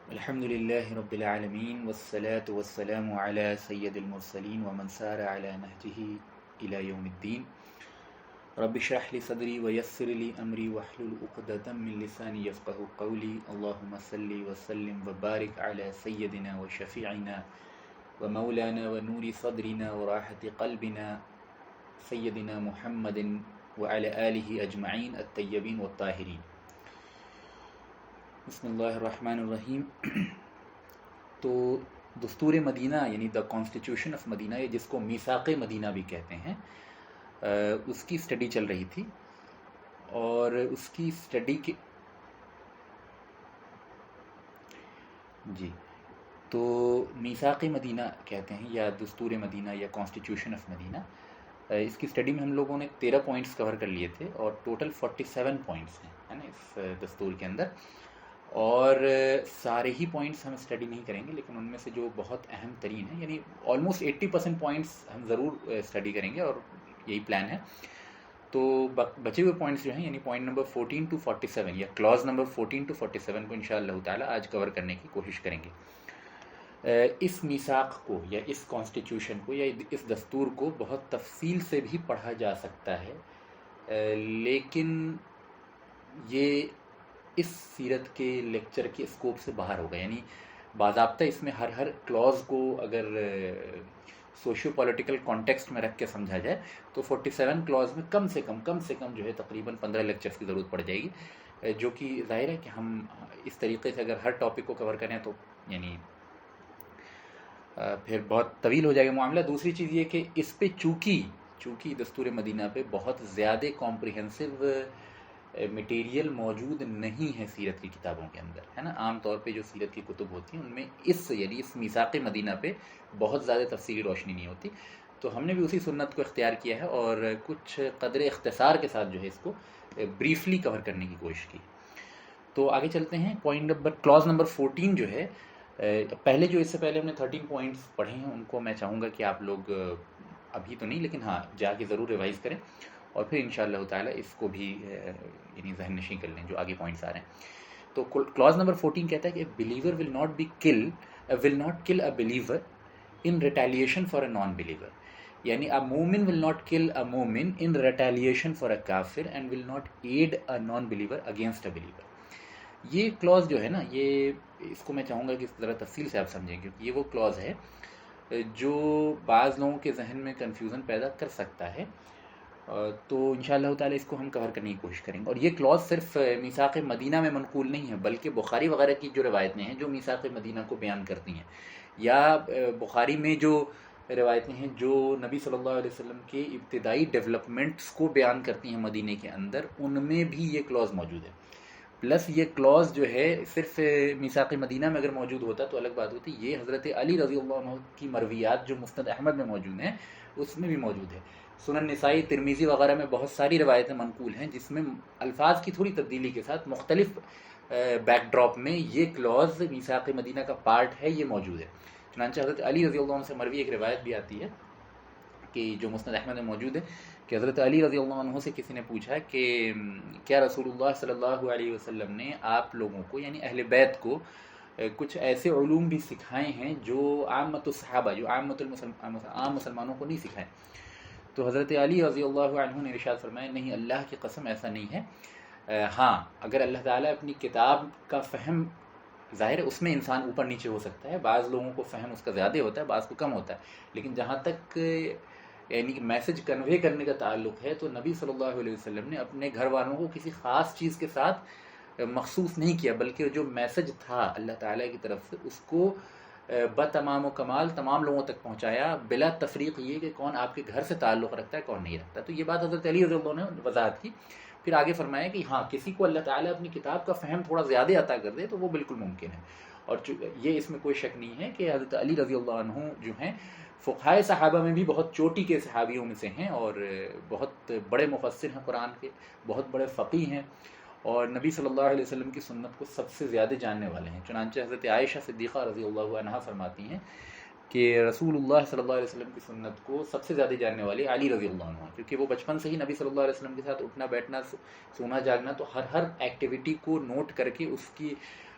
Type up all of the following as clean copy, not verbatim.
الحمد لله رب العالمين والصلاة والسلام على سيد المرسلين ومن سار على نهجه إلى يوم الدين. رب اشرح لي صدري ويسر لي أمري واحلل عقدة من لساني يفقه قولي. اللهم صل وسلم وبارك على سيدنا وشفيعنا ومولانا ونور صدرنا وراحة قلبنا سيدنا محمد وعلى آله أجمعين الطيبين والطاهرين. بسم اللہ الرحمن الرحیم. تو دستور مدینہ یعنی دا کانسٹیٹیوشن آف مدینہ، یا جس کو میثاق مدینہ بھی کہتے ہیں، اس کی اسٹڈی چل رہی تھی. اور اس کی اسٹڈی کے تو میثاق مدینہ کہتے ہیں یا دستور مدینہ یا کانسٹیٹیوشن آف مدینہ. اس کی اسٹڈی میں ہم لوگوں نے 13 پوائنٹس کور کر لیے تھے اور ٹوٹل 47 پوائنٹس ہیں ہے نا اس دستور کے اندر. اور سارے ہی پوائنٹس ہم اسٹڈی نہیں کریں گے، لیکن ان میں سے جو بہت اہم ترین ہیں، یعنی آلموسٹ 80% پوائنٹس ہم ضرور اسٹڈی کریں گے، اور یہی پلان ہے. تو بچے ہوئے پوائنٹس جو ہیں، یعنی پوائنٹ نمبر 14 to 47 یا کلاز نمبر 14 to 47 کو انشاءاللہ تعالیٰ آج کور کرنے کی کوشش کریں گے. اس میثاق کو یا اس کانسٹیٹیوشن کو یا اس دستور کو بہت تفصیل سے بھی پڑھا جا سکتا ہے، لیکن یہ اس سیرت کے لیکچر کے اسکوپ سے باہر ہوگا. یعنی باضابطہ اس میں ہر کلاز کو اگر سوشیو پولیٹیکل کانٹیکسٹ میں رکھ کے سمجھا جائے تو 47 کلاز میں کم سے کم جو ہے تقریباً 15 لیکچرز کی ضرورت پڑ جائے گی، جو کہ ظاہر ہے کہ ہم اس طریقے سے اگر ہر ٹاپک کو کور کریں تو یعنی پھر بہت طویل ہو جائے گا معاملہ. دوسری چیز یہ کہ اس پہ چونکہ دستور مدینہ پہ بہت زیادہ کمپریہنسو مٹیریل موجود نہیں ہے سیرت کی کتابوں کے اندر، ہے نا. عام طور پہ جو سیرت کی کتب ہوتی ہیں ان میں یعنی اس میثاق مدینہ پہ بہت زیادہ تفصیلی روشنی نہیں ہوتی. تو ہم نے بھی اسی سنت کو اختیار کیا ہے اور کچھ قدر اختصار کے ساتھ جو ہے اس کو بریفلی کور کرنے کی کوشش کی. تو آگے چلتے ہیں. کلاز نمبر 14 جو ہے، پہلے جو اس سے پہلے ہم نے 13 پوائنٹس پڑھے ہیں ان کو میں چاہوں گا کہ آپ لوگ ابھی تو نہیں لیکن ہاں جا کے ضرور ریوائز کریں، اور پھر انشاءاللہ تعالیٰ اس کو بھی یعنی ذہن نشین کر لیں جو آگے پوائنٹس آ رہے ہیں. تو کلاز نمبر 14 کہتا ہے کہ بلیور ول ناٹ کل a believer in retaliation for a non believer. یعنی اے مومن ول ناٹ کل اے مومن ان ریٹیلیشن فار اے کافر and will not aid a non believer against a believer. یہ کلاز جو ہے نا، یہ اس کو میں چاہوں گا کہ اس طرح تفصیل سے آپ سمجھیں، کیونکہ یہ وہ کلاز ہے جو بعض لوگوں کے ذہن میں کنفیوژن پیدا کر سکتا ہے. تو انشاءاللہ تعالیٰ اس کو ہم کور کرنے کی کوشش کریں گے. اور یہ کلاز صرف میثاق مدینہ میں منقول نہیں ہے، بلکہ بخاری وغیرہ کی جو روایتیں ہیں جو میثاق مدینہ کو بیان کرتی ہیں، یا بخاری میں جو روایتیں ہیں جو نبی صلی اللہ علیہ وسلم کے ابتدائی ڈیولپمنٹس کو بیان کرتی ہیں مدینہ کے اندر، ان میں بھی یہ کلاز موجود ہے. پلس یہ کلاز جو ہے صرف میثاق مدینہ میں اگر موجود ہوتا تو الگ بات ہوتی. یہ حضرت علی رضی اللہ عنہ کی مرویات جو مسند احمد میں موجود ہیں اس میں بھی موجود ہے. سنن نسائی، ترمذی وغیرہ میں بہت ساری روایتیں منقول ہیں جس میں الفاظ کی تھوڑی تبدیلی کے ساتھ مختلف بیک ڈراپ میں یہ کلاز میثاق مدینہ کا پارٹ ہے، یہ موجود ہے. چنانچہ حضرت علی رضی اللہ عنہ سے مروی ایک روایت بھی آتی ہے کہ جو مسند احمد میں موجود ہے کہ حضرت علی رضی اللہ عنہ سے کسی نے پوچھا کہ کیا رسول اللہ صلی اللہ علیہ وسلم نے آپ لوگوں کو یعنی اہل بیت کو کچھ ایسے علوم بھی سکھائے ہیں جو عامت الصحابہ، جو عام مسلمانوں کو نہیں سکھائے؟ تو حضرت علی رضی اللہ عنہ نے ارشاد فرمایا، نہیں اللہ کی قسم ایسا نہیں ہے. ہاں اگر اللہ تعالیٰ اپنی کتاب کا فہم، ظاہر ہے اس میں انسان اوپر نیچے ہو سکتا ہے، بعض لوگوں کو فہم اس کا زیادہ ہوتا ہے، بعض کو کم ہوتا ہے، لیکن جہاں تک یعنی میسج کنوے کرنے کا تعلق ہے تو نبی صلی اللہ علیہ وسلم نے اپنے گھر والوں کو کسی خاص چیز کے ساتھ مخصوص نہیں کیا، بلکہ جو میسج تھا اللہ تعالیٰ کی طرف سے اس کو بتمام و کمال تمام لوگوں تک پہنچایا، بلا تفریق یہ کہ کون آپ کے گھر سے تعلق رکھتا ہے کون نہیں رکھتا. تو یہ بات حضرت علی رضی اللہ عنہ نے وضاحت کی. پھر آگے فرمایا کہ ہاں کسی کو اللہ تعالیٰ اپنی کتاب کا فہم تھوڑا زیادہ عطا کر دے تو وہ بالکل ممکن ہے. اور یہ اس میں کوئی شک نہیں ہے کہ حضرت علی رضی اللہ عنہ جو ہیں فقہائے صحابہ میں بھی بہت چوٹی کے صحابیوں میں سے ہیں، اور بہت بڑے مفسر ہیں قرآن کے، بہت بڑے فقیہ ہیں، اور نبی صلی اللہ علیہ وسلم کی سنت کو سب سے زیادہ جاننے والے ہیں. چنانچہ حضرت عائشہ صدیقہ رضی اللہ عنہا فرماتی ہیں کہ رسول اللہ صلی اللہ علیہ وسلم کی سنت کو سب سے زیادہ جاننے والے علی رضی اللہ عنہ، کیونکہ وہ بچپن سے ہی نبی صلی اللہ علیہ وسلم کے ساتھ اٹھنا بیٹھنا، سونا جاگنا، تو ہر ایکٹیویٹی کو نوٹ کر کے اس کی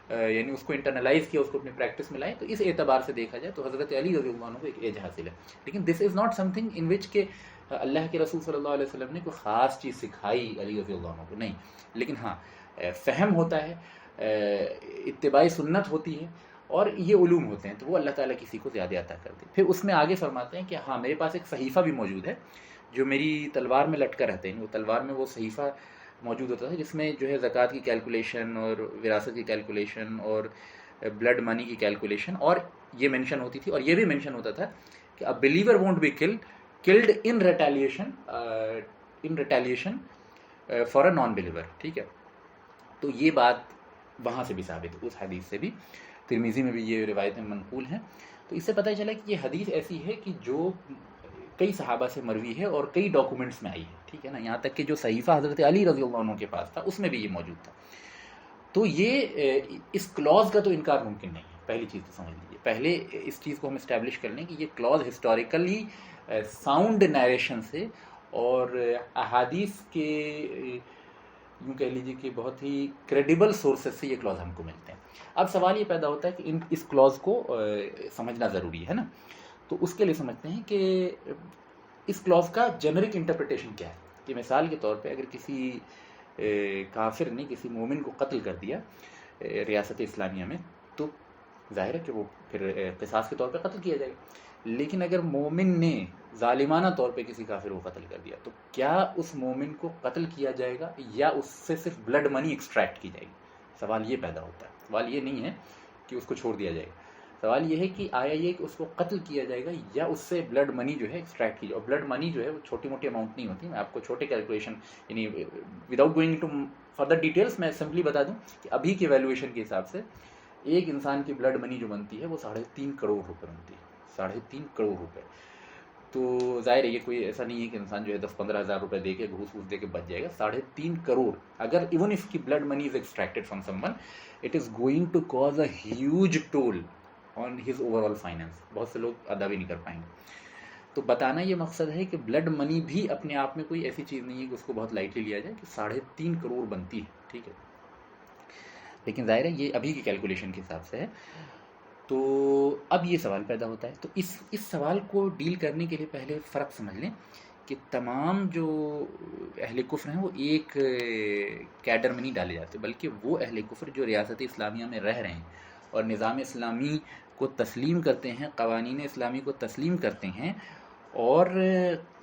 یعنی اس کو انٹرنلائز کیا، اس کو اپنی پریکٹس میں لائے، تو اس اعتبار سے دیکھا جائے تو حضرت علی رضی اللہ عنہ کو ایک ایج حاصل ہے. لیکن دس is not some thing in وچ کہ اللہ کے رسول صلی اللہ علیہ وسلم نے کوئی خاص چیز سکھائی علی رضی اللہ عنہ کو، نہیں. لیکن ہاں فہم ہوتا ہے، اتباع سنت ہوتی ہے، اور یہ علوم ہوتے ہیں، تو وہ اللہ تعالیٰ کسی کو زیادہ عطا کرتے ہیں. پھر اس میں آگے فرماتے ہیں کہ ہاں میرے پاس ایک صحیفہ بھی موجود ہے جو میری تلوار میں لٹکا رہتے ہیں. وہ تلوار میں وہ صحیفہ موجود ہوتا تھا جس میں جو ہے زکوٰۃ کی کیلکولیشن اور وراثت کی کیلکولیشن اور بلڈ منی کی کیلکولیشن اور یہ مینشن ہوتی تھی، اور یہ بھی مینشن ہوتا تھا کہ a believer won't be killed in retaliation for a non-believer. ٹھیک ہے، تو یہ بات وہاں سے بھی ثابت ہے، اس حدیث سے بھی، ترمذی میں بھی یہ روایتیں منقول ہیں. تو اس سے پتہ چلا کہ یہ حدیث ایسی ہے کہ جو کئی صحابہ سے مروی ہے اور کئی ڈاکومنٹس میں آئی ہے. ٹھیک ہے نا، یہاں تک کہ جو صحیفہ حضرت علی رضی اللہ عنہ کے پاس تھا اس میں بھی یہ موجود تھا. تو یہ اس کلوز کا تو انکار ممکن نہیں ہے. پہلی چیز تو سمجھ لیجیے، پہلے اس چیز کو ہم اسٹیبلش کر لیں کہ یہ کلوز ہسٹوریکلی ساؤنڈ نیریشن سے اور احادیث کے یوں کہہ لیجیے کہ بہت ہی کریڈیبل سورسز سے یہ کلوز ہم کو ملتے ہیں. اب سوال یہ پیدا ہوتا ہے کہ اس کلوز کو سمجھنا ضروری ہے نا. تو اس کے لیے سمجھتے ہیں کہ اس کلوز کا جنرک انٹرپریٹیشن کیا ہے. کہ مثال کے طور پہ اگر کسی کافر نے کسی مومن کو قتل کر دیا ریاست اسلامیہ میں، تو ظاہر ہے کہ وہ پھر قصاص کے طور پہ قتل کیا جائے گا. لیکن اگر مومن نے ظالمانہ طور پہ کسی کافر کو قتل کر دیا، تو کیا اس مومن کو قتل کیا جائے گا یا اس سے صرف بلڈ منی ایکسٹریکٹ کی جائے گی؟ سوال یہ پیدا ہوتا ہے. سوال یہ نہیں ہے کہ اس کو چھوڑ دیا جائے گا، سوال یہ ہے کہ آیا یہ کہ اس کو قتل کیا جائے گا یا اس سے بلڈ منی جو ہے ایکسٹریکٹ کی جائے. اور بلڈ منی جو ہے وہ چھوٹی موٹی اماؤنٹ نہیں ہوتی. میں آپ کو چھوٹے کیلکولیشن یعنی without going to further details میں سمپلی بتا دوں کہ ابھی کی ویلیویشن کے حساب سے ایک انسان کی بلڈ منی جو بنتی ہے وہ 3.5 کروڑ روپے بنتی ہے. 3.5 کروڑ روپے. تو ظاہر ہے یہ کوئی ایسا نہیں ہے کہ انسان جو ہے 10-15 ہزار روپے دے کے گھوس دے کے بچ جائے گا. 3.5 کروڑ اگر ایون اف کی blood money is extracted from someone, it is going to cause a huge toll on his overall finance. بہت سے لوگ ادا بھی نہیں کر پائیں گے. تو بتانا یہ مقصد ہے کہ بلڈ منی بھی اپنے آپ میں کوئی ایسی چیز نہیں ہے کہ اس کو بہت لائٹلی لیا جائے، کہ 3.5 کروڑ بنتی ہے. ٹھیک ہے، لیکن ظاہر ہے یہ ابھی کی کیلکولیشن کے حساب سے ہے. تو اب یہ سوال پیدا ہوتا ہے. تو اس سوال کو ڈیل کرنے کے لیے پہلے فرق سمجھ لیں کہ تمام جو اہل کفر ہیں وہ ایک کیڈر میں نہیں ڈالے جاتے، بلکہ وہ اہل کفر جو ریاست اسلامیہ میں رہ رہے ہیں اور نظام اسلامی کو تسلیم کرتے ہیں، قوانین اسلامی کو تسلیم کرتے ہیں اور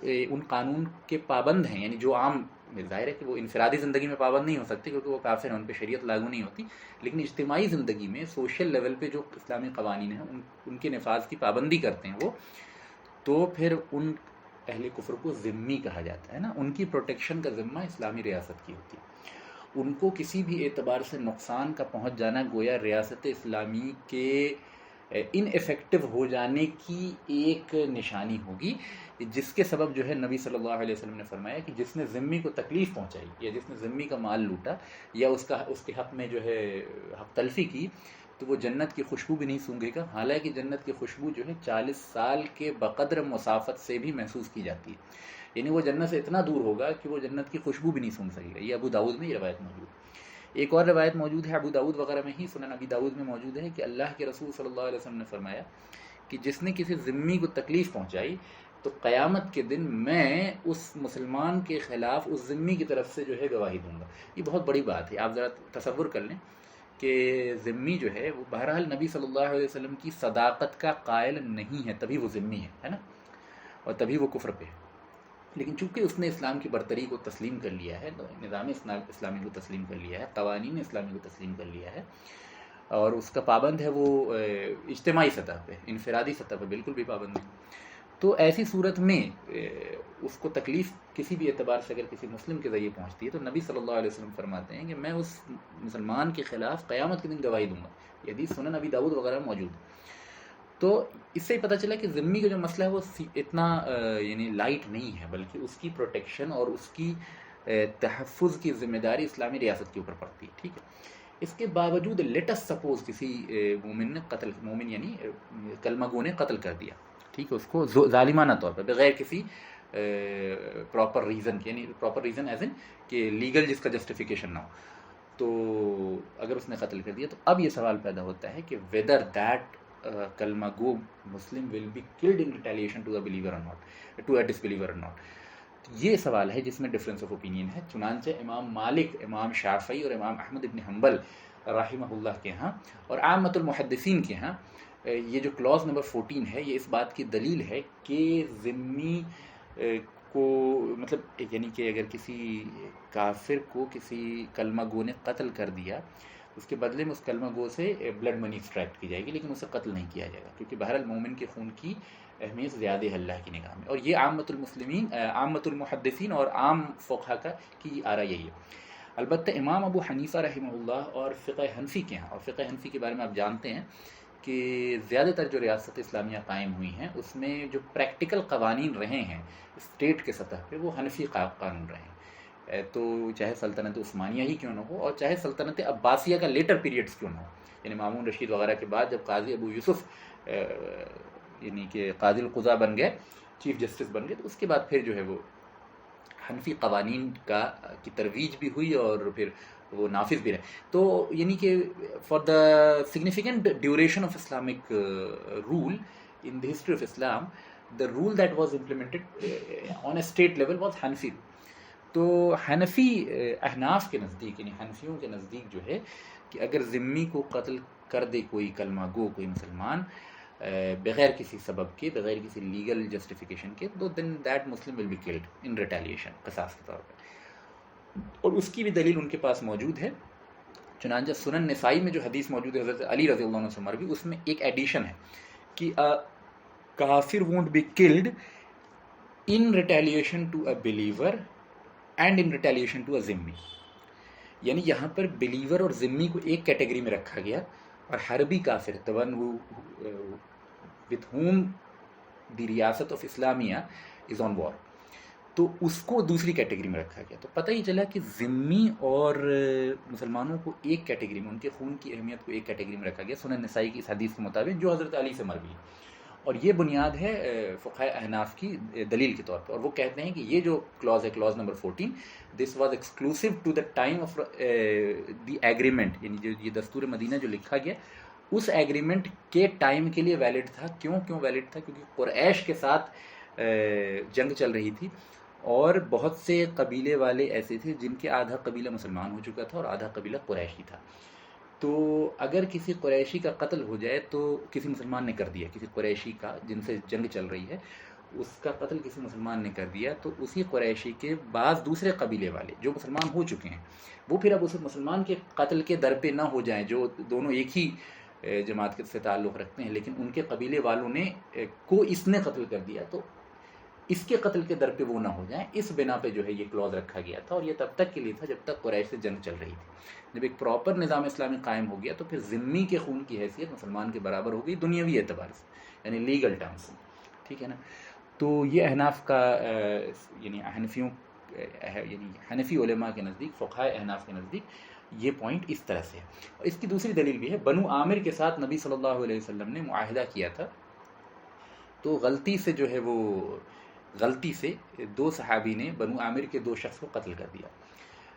ان قانون کے پابند ہیں. یعنی جو عام، ظاہر ہے کہ وہ انفرادی زندگی میں پابند نہیں ہو سکتے کیونکہ وہ کافر ہیں، ان پہ شریعت لاگو نہیں ہوتی، لیکن اجتماعی زندگی میں سوشل لیول پہ جو اسلامی قوانین ہیں ان کے نفاذ کی پابندی کرتے ہیں وہ، تو پھر ان اہل کفر کو ذمی کہا جاتا ہے نا. ان کی پروٹیکشن کا ذمہ اسلامی ریاست کی ہوتی ہے. ان کو کسی بھی اعتبار سے نقصان کا پہنچ جانا گویا ریاست اسلامی کے ان افیکٹو ہو جانے کی ایک نشانی ہوگی، جس کے سبب جو ہے نبی صلی اللہ علیہ وسلم نے فرمایا کہ جس نے ذمی کو تکلیف پہنچائی یا جس نے ذمی کا مال لوٹا یا اس کے حق میں جو ہے حق تلفی کی، تو وہ جنت کی خوشبو بھی نہیں سونگھے گا. حالانکہ جنت کی خوشبو جو ہے 40 سال کے بقدر مسافت سے بھی محسوس کی جاتی ہے. یعنی وہ جنت سے اتنا دور ہوگا کہ وہ جنت کی خوشبو بھی نہیں سونگھ سکے گا. یہ ابو داؤد میں یہ روایت موجود ہے. ایک اور روایت موجود ہے ابو داؤد وغیرہ میں ہی، سنن ابی داؤد میں موجود ہے کہ اللہ کے رسول صلی اللہ علیہ وسلم نے فرمایا کہ جس نے کسی ذمی کو تکلیف پہنچائی تو قیامت کے دن میں اس مسلمان کے خلاف اس ذمی کی طرف سے جو ہے گواہی دوں گا. یہ بہت بڑی بات ہے. آپ ذرا تصور کر لیں کہ ذمی جو ہے وہ بہرحال نبی صلی اللہ علیہ وسلم کی صداقت کا قائل نہیں ہے، تبھی وہ ذمی ہے نا، اور تبھی وہ کفر پہ ہے. لیکن چونکہ اس نے اسلام کی برتری کو تسلیم کر لیا ہے، نظام اسلامی کو تسلیم کر لیا ہے، قوانین اسلامی کو تسلیم کر لیا ہے اور اس کا پابند ہے، وہ اجتماعی سطح پہ، انفرادی سطح پہ بالکل بھی پابند نہیں. تو ایسی صورت میں اس کو تکلیف کسی بھی اعتبار سے اگر کسی مسلم کے ذریعے پہنچتی ہے تو نبی صلی اللہ علیہ وسلم فرماتے ہیں کہ میں اس مسلمان کے خلاف قیامت کے دن گواہی دوں گا. یہ حدیث سنن ابی داؤد وغیرہ موجود ہے. تو اس سے پتہ چلا کہ ذمی کا جو مسئلہ ہے وہ اتنا یعنی لائٹ نہیں ہے، بلکہ اس کی پروٹیکشن اور اس کی تحفظ کی ذمہ داری اسلامی ریاست کے اوپر پڑتی ہے. ٹھیک ہے، اس کے باوجود لیٹس سپوز کسی مومن نے مومن یعنی کلمہ گو نے قتل کر دیا، ٹھیک ہے، اس کو ظالمانہ طور پر بغیر کسی پراپر ریزن، یعنی پراپر ریزن ایز ان کہ لیگل جس کا جسٹیفیکیشن نہ ہو. تو اگر اس نے قتل کر دیا تو اب یہ سوال پیدا ہوتا ہے کہ ویدر دیٹ کلمہ گو Muslim will be killed in retaliation to a believer or not, to a disbeliever or not. یہ سوال ہے جس میں ڈفرینس آف اوپینین ہے. چنانچہ امام مالک، امام شافعی اور امام احمد ابن حنبل رحمہ اللہ کے ہاں اور عامۃ المحدثین کے ہاں یہ جو کلاز نمبر 14 ہے یہ اس بات کی دلیل ہے کہ ذمی کو مطلب یعنی کہ اگر کسی کافر کو کسی کلمہ گو نے قتل کر دیا اس کے بدلے میں اس کلمہ گو سے بلڈ منی ایکسٹریکٹ کی جائے گی، لیکن اسے قتل نہیں کیا جائے گا، کیونکہ بہرحال مومن کے خون کی اہمیت زیادہ ہے اللہ کی نگاہ میں. اور یہ عامۃ المسلمین، عامۃ المحدثین اور عام فقہا کی آرا یہی ہے. البتہ امام ابو حنیفہ رحمہ اللہ اور فقہ حنفی کے ہیں، اور فقہ حنفی کے بارے میں آپ جانتے ہیں کہ زیادہ تر جو ریاست اسلامیہ قائم ہوئی ہیں اس میں جو پریکٹیکل قوانین رہے ہیں اسٹیٹ کے سطح پہ وہ حنفی قانون رہے ہیں. تو چاہے سلطنت عثمانیہ ہی کیوں نہ ہو اور چاہے سلطنت عباسیہ کا لیٹر پیریڈز کیوں نہ ہو، یعنی مامون رشید وغیرہ کے بعد جب قاضی ابو یوسف یعنی کہ قاضی القضاء بن گئے، چیف جسٹس بن گئے، تو اس کے بعد پھر جو ہے وہ حنفی قوانین کی ترویج بھی ہوئی اور پھر وہ نافذ بھی رہے. تو یعنی کہ for the significant duration of Islamic rule in the history of Islam the rule that was implemented on a state level was Hanafi. تو حنفی احناف کے نزدیک یعنی حنفیوں کے نزدیک جو ہے کہ اگر ذمی کو قتل کر دے کوئی کلمہ گو کوئی مسلمان بغیر کسی سبب کے، بغیر کسی لیگل جسٹیفیکیشن کے، تو then that Muslim will be killed in retaliation, قصاص کے طور پر. اور اس کی بھی دلیل ان کے پاس موجود ہے. چنانچہ سنن نسائی میں جو حدیث موجود ہے حضرت علی رضی اللہ عنہ سے مروی، اس میں ایک ایڈیشن ہے کہ کافر won't be killed in retaliation to a believer and in retaliation to a ذمی. یعنی یہاں پر بلیور اور ذمی کو ایک کیٹیگری میں رکھا گیا اور حربی کافر the one with whom the ریاست of Islamia is on war، تو اس کو دوسری کیٹیگری میں رکھا گیا. تو پتہ ہی چلا کہ ذمی اور مسلمانوں کو ایک کیٹیگری میں، ان کے خون کی اہمیت کو ایک کیٹیگری میں رکھا گیا سنن نسائی کی اس حدیث کے مطابق جو حضرت علی سے مروی ہے. اور یہ بنیاد ہے فقہ احناف کی دلیل کے طور پر. اور وہ کہتے ہیں کہ یہ جو کلاز ہے، clause number 14، this was exclusive to the time of the agreement, یعنی جو یہ دستور مدینہ جو لکھا گیا اس ایگریمنٹ کے ٹائم کے لیے ویلڈ تھا. کیوں ویلڈ تھا؟ کیونکہ قریش کے ساتھ جنگ چل رہی تھی اور بہت سے قبیلے والے ایسے تھے جن کے آدھا قبیلہ مسلمان ہو چکا تھا اور آدھا قبیلہ قریشی تھا. تو اگر کسی قریشی کا قتل ہو جائے تو کسی مسلمان نے کر دیا، کسی قریشی کا جن سے جنگ چل رہی ہے اس کا قتل کسی مسلمان نے کر دیا، تو اسی قریشی کے بعض دوسرے قبیلے والے جو مسلمان ہو چکے ہیں وہ پھر اب اس مسلمان کے قتل کے در پہ نہ ہو جائیں، جو دونوں ایک ہی جماعت سے تعلق رکھتے ہیں لیکن ان کے قبیلے والوں نے کو اس نے قتل کر دیا، تو اس کے قتل کے در پہ وہ نہ ہو جائیں. اس بنا پہ جو ہے یہ کلاز رکھا گیا تھا. اور یہ تب تک کے لیے تھا جب تک قریش سے جنگ چل رہی تھی. جب ایک پراپر نظام اسلامی قائم ہو گیا تو پھر ذمی کے خون کی حیثیت مسلمان کے برابر ہو گئی دنیاوی اعتبار سے، یعنی لیگل ٹرمز سے. ٹھیک ہے نا؟ تو یہ احناف کا یعنی حنفیوں یعنی حنفی علماء کے نزدیک، فقہاء احناف کے نزدیک یہ پوائنٹ اس طرح سے ہے. اور اس کی دوسری دلیل بھی ہے. بنو عامر کے ساتھ نبی صلی اللہ علیہ وسلم نے معاہدہ کیا تھا، تو غلطی سے جو ہے وہ دو صحابی نے بنو عامر کے دو شخص کو قتل کر دیا.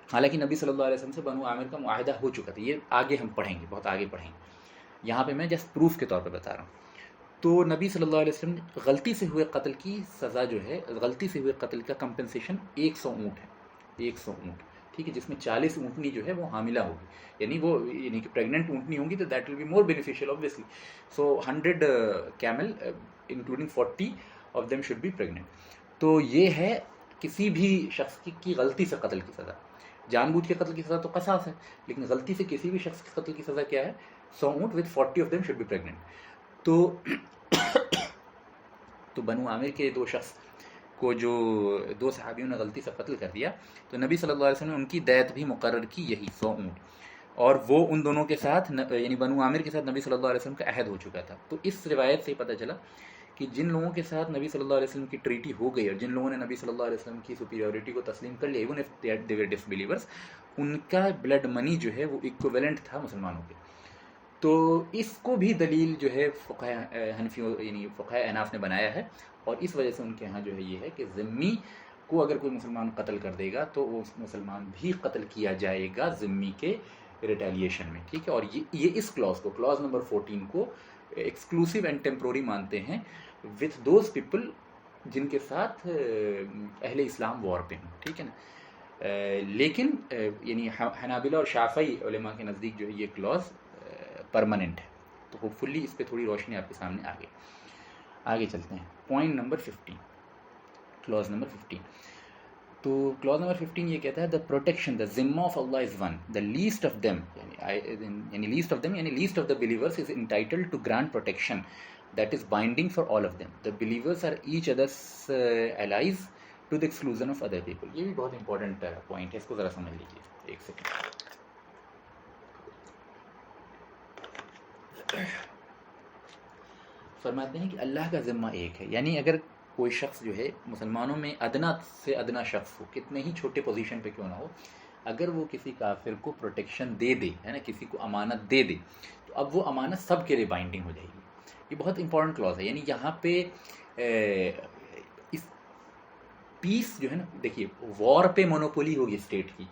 حالانکہ نبی صلی اللہ علیہ وسلم سے بنو عامر کا معاہدہ ہو چکا تھا. یہ آگے ہم پڑھیں گے، بہت آگے پڑھیں گے، یہاں پہ میں جسٹ پروف کے طور پہ بتا رہا ہوں. تو نبی صلی اللہ علیہ وسلم نے غلطی سے ہوئے قتل کی سزا جو ہے، غلطی سے ہوئے قتل کا کمپنسیشن 100 اونٹ ہے. 100 اونٹ، ٹھیک ہے، جس میں 40 اونٹنی جو ہے وہ حاملہ ہوگی، یعنی کہ پریگننٹ اونٹنی ہوں گی تو that will be more beneficial obviously. So 100 camel including 40 of them should be pregnant. تو یہ ہے کسی بھی شخص کی غلطی سے قتل کی سزا. جان بوجھ کے قتل کی سزا تو قصاص ہے، لیکن غلطی سے کسی بھی شخص کے قتل کی سزا کیا ہے؟ 100 اونٹ with 40 of them should be pregnant. تو بنو عامر کے دو شخص کو جو دو صحابیوں نے غلطی سے قتل کر دیا، تو نبی صلی اللہ علیہ وسلم نے ان کی دیت بھی مقرر کی یہی 100 اونٹ. اور وہ ان دونوں کے ساتھ یعنی بنو عامر کے ساتھ نبی صلی اللہ علیہ وسلم کا عہد ہو چکا تھا. تو اس روایت سے پتہ چلا کہ جن لوگوں کے ساتھ نبی صلی اللہ علیہ وسلم کی ٹریٹی ہو گئی اور جن لوگوں نے نبی صلی اللہ علیہ وسلم کی سپیریورٹی کو تسلیم کر لیا، even if they were disbelievers، ان کا بلڈ منی جو ہے وہ ایکویولنٹ تھا مسلمانوں کے. تو اس کو بھی دلیل جو ہے فقہ حنفی یعنی فقہ احناف نے بنایا ہے. اور اس وجہ سے ان کے ہاں جو ہے یہ ہے کہ ذمی کو اگر کوئی مسلمان قتل کر دے گا تو وہ مسلمان بھی قتل کیا جائے گا ذمی کے ریٹیلیشن میں، ٹھیک ہے. اور یہ اس کلاس کو، کلاس نمبر 14 کو ایکسکلوسیو اینڈ ٹیمپروری مانتے ہیں وتھ دوز پیپل جن کے ساتھ اہل اسلام وار پہ ہوں، ٹھیک ہے نا. لیکن یعنی حنابلہ اور شافعی علماء کے نزدیک جو ہے یہ کلاس پرماننٹ ہے. تو ہوپ فلی اس پہ تھوڑی روشنی آپ کے سامنے آگے چلتے ہیں. Point number 15، class number 15. تو کلاس نمبر 15 یہ کہتا ہے دا پروٹیکشن دا ذمہ of Allah is one the least of them, یعنی least of the believers is entitled to grant protection that is binding for all of them. The believers are each other's allies to the exclusion of other people. یہ بھی بہت important point ہے، اس کو ذرا سمجھ لیجیے. ایک سیکنڈ. فرماتے ہیں کہ اللہ کا ذمہ ایک ہے، یعنی اگر کوئی شخص جو ہے مسلمانوں میں ادنا سے ادنا شخص ہو، کتنے ہی چھوٹے پوزیشن پہ کیوں نہ ہو، اگر وہ کسی کافر کو پروٹیکشن دے دے، ہے نا، کسی کو امانت دے دے، تو اب وہ امانت سب کے لیے بائنڈنگ ہو جائے گی. یہ بہت امپورٹنٹ کلاس ہے. یعنی یہاں پہ اس پیس جو ہے نا، دیکھیے وار پہ مونوپولی ہوگی اسٹیٹ کی،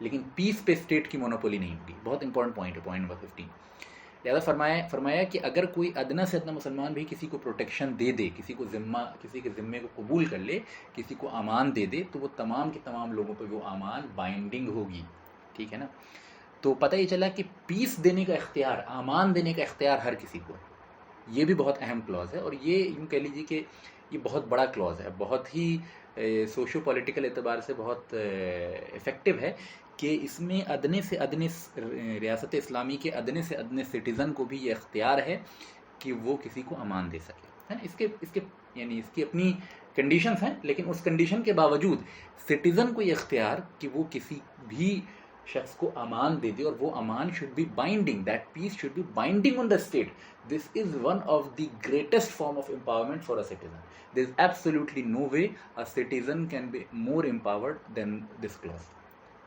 لیکن پیس پہ اسٹیٹ کی مونوپولی نہیں ہوگی. بہت امپورٹنٹ پوائنٹ ہے، پوائنٹ نمبر 15. لہٰذا فرمایا کہ اگر کوئی ادنا سے ادنا مسلمان بھی کسی کو پروٹیکشن دے دے، کسی کے ذمے کو قبول کر لے، کسی کو امان دے دے، تو وہ تمام کے تمام لوگوں پہ وہ امان بائنڈنگ ہوگی، ٹھیک ہے نا. تو پتہ یہ چلا کہ پیس دینے کا اختیار، امان دینے کا اختیار ہر کسی کو ہے. یہ بھی بہت اہم کلاز ہے، اور یہ یوں کہہ لیجیے کہ یہ بہت بڑا کلاز ہے، بہت ہی سوشو پولیٹیکل اعتبار سے بہت افیکٹو ہے کہ اس میں ادنے سے ادنے ریاست اسلامی کے ادنے سے ادنے سٹیزن کو بھی یہ اختیار ہے کہ وہ کسی کو امان دے سکے، ہے نا. اس کی اپنی کنڈیشنز ہیں، لیکن اس کنڈیشن کے باوجود سٹیزن کو یہ اختیار کہ وہ کسی بھی شخص کو امان دے دے، اور وہ امان should be binding, that peace should be binding on the state. This is one of the greatest form of empowerment for a citizen. There is absolutely no way a citizen can be more empowered than this class.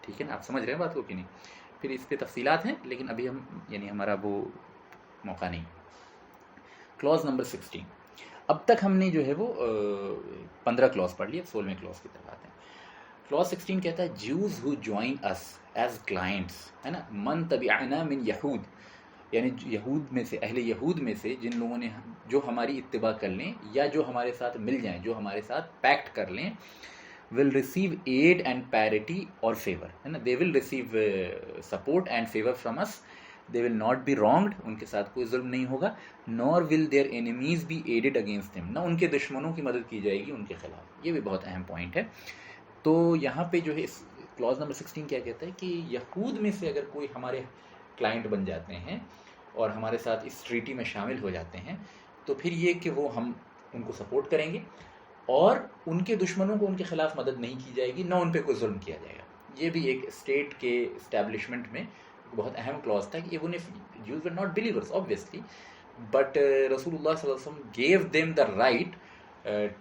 ٹھیک ہے نا، آپ سمجھ رہے ہیں بات کو کہ نہیں؟ پھر اس پہ تفصیلات ہیں، لیکن ابھی ہمارا وہ موقع نہیں. Class number 16. اب تک ہم نے جو ہے وہ 15 کلاس پڑھ لی، اب 16ویں کلاس کی طرف آتے ہیں. کلاس 16 کہتا ہے جیوز ہو جوائن اس ایز کلائنٹس، ہے نا، من تبعنا من یہود، یعنی یہود میں سے، اہل یہود میں سے جن لوگوں نے جو ہماری اتباع کر لیں یا جو ہمارے ساتھ مل جائیں، جو ہمارے ساتھ پیکٹ کر لیں، will receive aid and parity or favor، ہے نا. they will receive support and favor from us. they will not be wronged، ان کے ساتھ کوئی ظلم نہیں ہوگا. nor will their enemies be aided against them، نہ ان کے دشمنوں کی مدد کی جائے گی ان کے خلاف. یہ بھی بہت اہم پوائنٹ ہے. تو یہاں پہ جو ہے اس کلاس نمبر 16 کیا کہتا ہے کہ یہود میں سے اگر کوئی ہمارے کلائنٹ بن جاتے ہیں اور ہمارے ساتھ اس ٹریٹی میں شامل ہو جاتے ہیں، تو پھر یہ کہ وہ ہم ان کو سپورٹ کریں گے، اور ان کے دشمنوں کو ان کے خلاف مدد نہیں کی جائے گی، نہ ان پہ کوئی ظلم کیا جائے گا. یہ بھی ایک اسٹیٹ کے اسٹیبلشمنٹ میں بہت اہم کلاس تھا کہ even if Jews were not believers obviously, but رسول اللہ صلی اللہ علیہ وسلم gave them the right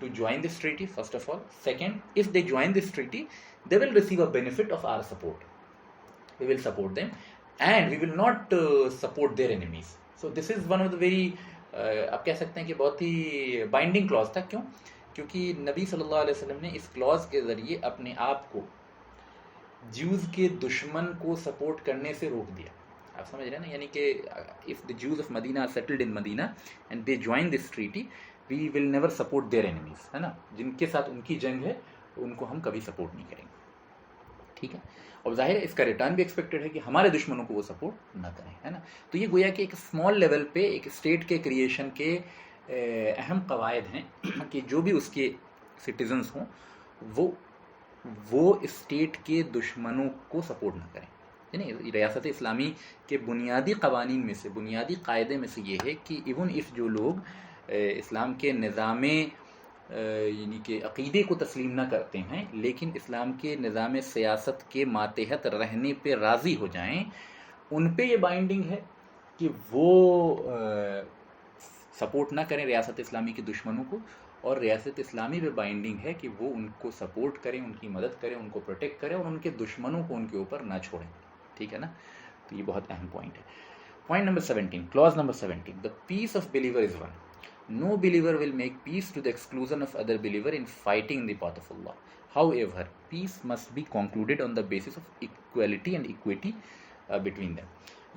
to join this treaty first of all. Second, if they join this treaty, they will receive a benefit of our support. We will support them and we will not support their enemies. So this is one of the very آپ کہہ سکتے ہیں کہ بہت ہی binding class تھا. کیوں؟ کیونکہ نبی صلی اللہ علیہ وسلم نے اس کلاس کے ذریعے اپنے آپ کو جیوز کے دشمن کو سپورٹ کرنے سے روک دیا. آپ سمجھ رہے ہیں نا، یعنی کہ if the Jews of Medina are settled in Medina and they join this treaty, we will never support their enemies، ہے نا. جن کے ساتھ ان کی جنگ ہے ان کو ہم کبھی سپورٹ نہیں کریں گے، ٹھیک ہے. اور ظاہر ہے اس کا ریٹرن بھی ایکسپیکٹڈ ہے کہ ہمارے دشمنوں کو وہ سپورٹ نہ کریں، ہے نا. تو یہ گویا کہ ایک اسمال لیول پہ ایک اسٹیٹ کے کریشن کے اہم قواعد ہیں کہ جو بھی اس کے سٹیزنز ہوں وہ اسٹیٹ کے دشمنوں کو سپورٹ نہ کریں. یعنی ریاست اسلامی کے بنیادی قوانین میں سے، بنیادی قاعدے میں سے یہ ہے کہ ایون اف جو لوگ اسلام کے نظام یعنی کہ عقیدے کو تسلیم نہ کرتے ہیں، لیکن اسلام کے نظام سیاست کے ماتحت رہنے پہ راضی ہو جائیں، ان پہ یہ بائنڈنگ ہے کہ وہ سپورٹ نہ کریں ریاست اسلامی کے دشمنوں کو، اور ریاست اسلامی پہ بائنڈنگ ہے کہ وہ ان کو سپورٹ کریں، ان کی مدد کریں، ان کو پروٹیکٹ کریں، اور ان کے دشمنوں کو ان کے اوپر نہ چھوڑیں. ٹھیک ہے نا. تو یہ بہت اہم پوائنٹ ہے. Point number 17، class number 17، the peace of believer is one. No believer will make peace to the exclusion of other believer in fighting in the path of Allah. However, peace must be concluded on the basis of equality and equity between them.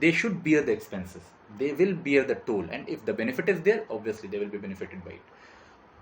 they should bear the expenses, they will bear the toll, and if the benefit is there obviously they will be benefited by it.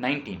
19,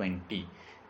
20,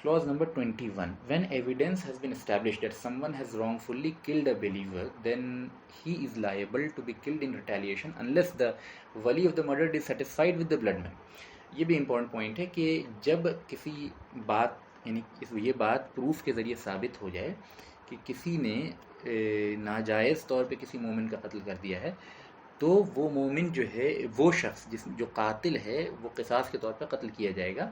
Clause number 21, when evidence has been established that someone has wrongfully killed a believer, then he is liable to be killed in retaliation unless the wali of the murdered is satisfied with the blood man. یہ بھی important point ہے کہ جب کسی بات یعنی یہ بات پروف کے ذریعے ثابت ہو جائے کہ کسی نے ناجائز طور پہ کسی مومن کا قتل کر دیا ہے، تو وہ مومن جو ہے، وہ شخص جو قاتل ہے، وہ قصاص کے طور پہ قتل کیا جائے گا،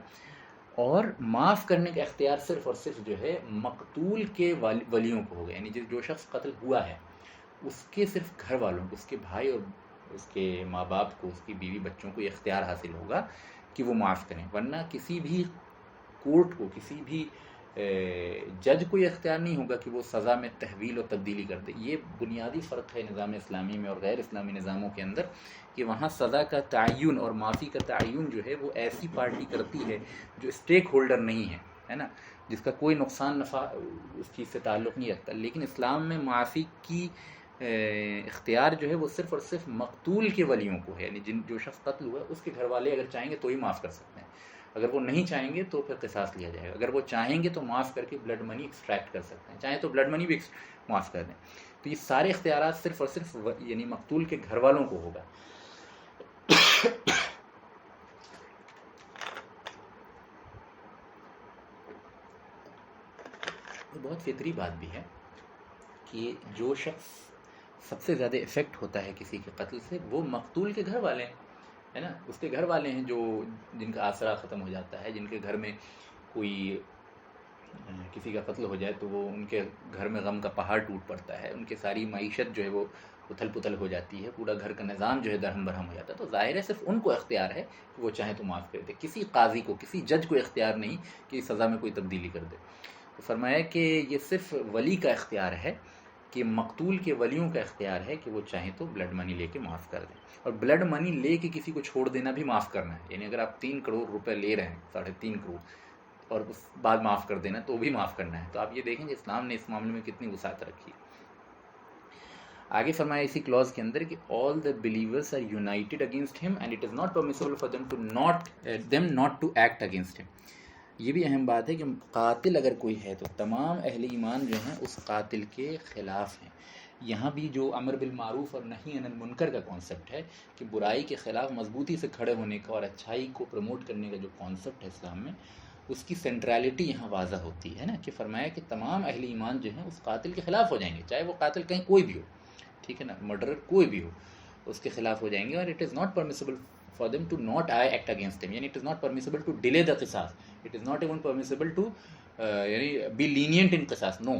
اور معاف کرنے کا اختیار صرف اور صرف جو ہے مقتول کے ولیوں کو ہوگا. یعنی جو شخص قتل ہوا ہے اس کے صرف گھر والوں کو، اس کے بھائی اور اس کے ماں باپ کو، اس کی بیوی بچوں کو یہ اختیار حاصل ہوگا کہ وہ معاف کریں. ورنہ کسی بھی کورٹ کو، کسی بھی جج کو یہ اختیار نہیں ہوگا کہ وہ سزا میں تحویل اور تبدیلی کر دے. یہ بنیادی فرق ہے نظام اسلامی میں اور غیر اسلامی نظاموں کے اندر، کہ وہاں سزا کا تعین اور معافی کا تعین جو ہے وہ ایسی پارٹی کرتی ہے جو اسٹیک ہولڈر نہیں ہے نا، جس کا کوئی نقصان نفع اس چیز سے تعلق نہیں رکھتا. لیکن اسلام میں معافی کی اختیار جو ہے وہ صرف اور صرف مقتول کے ولیوں کو ہے. یعنی جو شخص قتل ہوا ہے اس کے گھر والے اگر چاہیں گے تو ہی معاف کر سکتے ہیں، اگر وہ نہیں چاہیں گے تو پھر قصاص لیا جائے گا. اگر وہ چاہیں گے تو معاف کر کے بلڈ منی ایکسٹریکٹ کر سکتے ہیں، چاہیں تو بلڈ منی بھی معاف کر دیں. تو یہ سارے اختیارات صرف اور صرف یعنی مقتول کے گھر والوں کو ہوگا. بہت فطری بات بھی ہے کہ جو شخص سب سے زیادہ افیکٹ ہوتا ہے کسی کے قتل سے وہ مقتول کے گھر والے ہیں، ہے نا. اس کے گھر والے ہیں جو جن کا آسرا ختم ہو جاتا ہے، جن کے گھر میں کوئی کسی کا قتل ہو جائے تو وہ ان کے گھر میں غم کا پہاڑ ٹوٹ پڑتا ہے، ان کی ساری معیشت جو ہے وہ اتھل پتھل ہو جاتی ہے، پورا گھر کا نظام جو ہے درہم برہم ہو جاتا ہے. تو ظاہر ہے صرف ان کو اختیار ہے کہ وہ چاہیں تو معاف کر دے، کسی قاضی کو، کسی جج کو اختیار نہیں کہ سزا میں کوئی تبدیلی کر دے. تو فرمایا کہ یہ صرف ولی کا اختیار ہے، کہ مقتول کے ولیوں کا اختیار ہے کہ وہ چاہیں تو بلڈ منی لے کے معاف کر دیں. اور بلڈ منی لے کے کسی کو چھوڑ دینا بھی معاف کرنا ہے. یعنی اگر آپ 3 کروڑ روپے لے رہے ہیں، 3.5 کروڑ، اور اس بعد معاف کر دینا تو بھی معاف کرنا ہے. تو آپ یہ دیکھیں کہ اسلام نے اس معاملے میں کتنی وسعت رکھی. آگے فرمایا اسی کلوز کے اندر کہ all the believers are united against him and it is not permissible for them not to act against him. یہ بھی اہم بات ہے کہ قاتل اگر کوئی ہے تو تمام اہل ایمان جو ہیں اس قاتل کے خلاف ہیں. یہاں بھی جو امر بالمعروف اور نہی عن المنکر کا کانسیپٹ ہے کہ برائی کے خلاف مضبوطی سے کھڑے ہونے کا اور اچھائی کو پروموٹ کرنے کا جو کانسیپٹ ہے اسلام میں، اس کی سینٹرالٹی یہاں واضح ہوتی ہے نا. کہ فرمایا کہ تمام اہل ایمان جو ہیں اس قاتل کے خلاف ہو جائیں گے، چاہے وہ قاتل کہیں کوئی بھی ہو، ٹھیک ہے نا، مرڈرر کوئی بھی ہو، اس کے خلاف ہو جائیں گے. اور it is not permissible for them to not act against him. یعنی it is not permissible to delay the قصاص. It is not even permissible to یعنی be lenient in قصاص. No.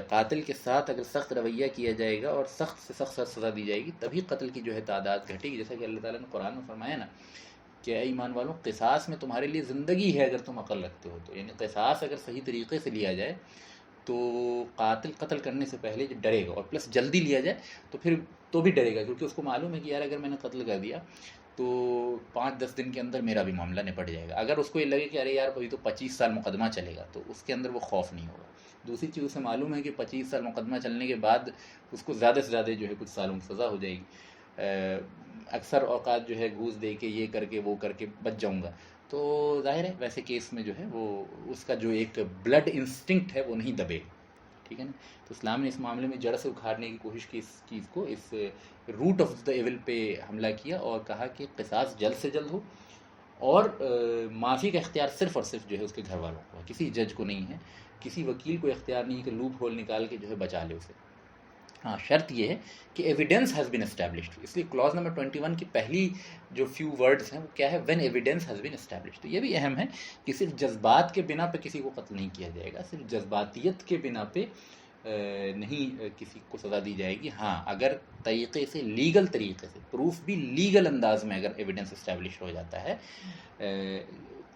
قاتل کے ساتھ اگر سخت رویہ کیا جائے گا اور سخت سے سخت سزا دی جائے گی تبھی قتل کی جو ہے تعداد گھٹے گی. جیسا کہ اللہ تعالیٰ نے قرآن میں فرمایا نا کہ اے ایمان والوں، قصاص میں تمہارے لیے زندگی ہے اگر تم عقل رکھتے ہو تو. یعنی قصاص اگر صحیح طریقے سے لیا جائے تو قاتل قتل کرنے سے پہلے جو ڈرے گا، اور پلس جلدی لیا جائے تو پھر تو بھی ڈرے گا، کیونکہ اس کو معلوم ہے کہ یار اگر میں نے قتل کر دیا تو 5-10 دن کے اندر میرا بھی معاملہ نپٹ جائے گا. اگر اس کو یہ لگے کہ ارے یار ابھی تو 25 سال مقدمہ چلے گا تو اس کے اندر وہ خوف نہیں ہوگا. دوسری چیز اسے معلوم ہے کہ 25 سال مقدمہ چلنے کے بعد اس کو زیادہ سے زیادہ جو ہے کچھ سالوں کی سزا ہو جائے گی. اکثر اوقات جو ہے گھوس دے کے یہ کر کے وہ کر کے بچ جاؤں گا. تو ظاہر ہے ویسے کیس میں جو ہے وہ اس کا جو ایک بلڈ انسٹنکٹ ہے وہ نہیں دبے، ٹھیک ہے نا. تو اسلام نے اس معاملے میں جڑ سے اکھاڑنے کی کوشش کی، اس چیز کو، اس روٹ آف دا ایول پہ حملہ کیا اور کہا کہ قصاص جلد سے جلد ہو، اور معافی کا اختیار صرف اور صرف جو ہے اس کے گھر والوں کو ہے، کسی جج کو نہیں ہے، کسی وکیل کو اختیار نہیں کہ لوپ ہول نکال کے جو ہے بچا لے اسے. ہاں شرط یہ ہے کہ ایویڈنس ہیز بین اسٹیبلشڈ. اس لیے کلاز نمبر 21 کی پہلی جو فیو ورڈز ہیں وہ کیا ہے؟ When evidence has been established. تو یہ بھی اہم ہے کہ صرف جذبات کے بنا پہ کسی کو قتل نہیں کیا جائے گا، صرف جذباتیت کے بنا پہ نہیں کسی کو سزا دی جائے گی. ہاں اگر طریقے سے، لیگل طریقے سے، پروف بھی لیگل انداز میں اگر ایویڈنس اسٹیبلش ہو جاتا ہے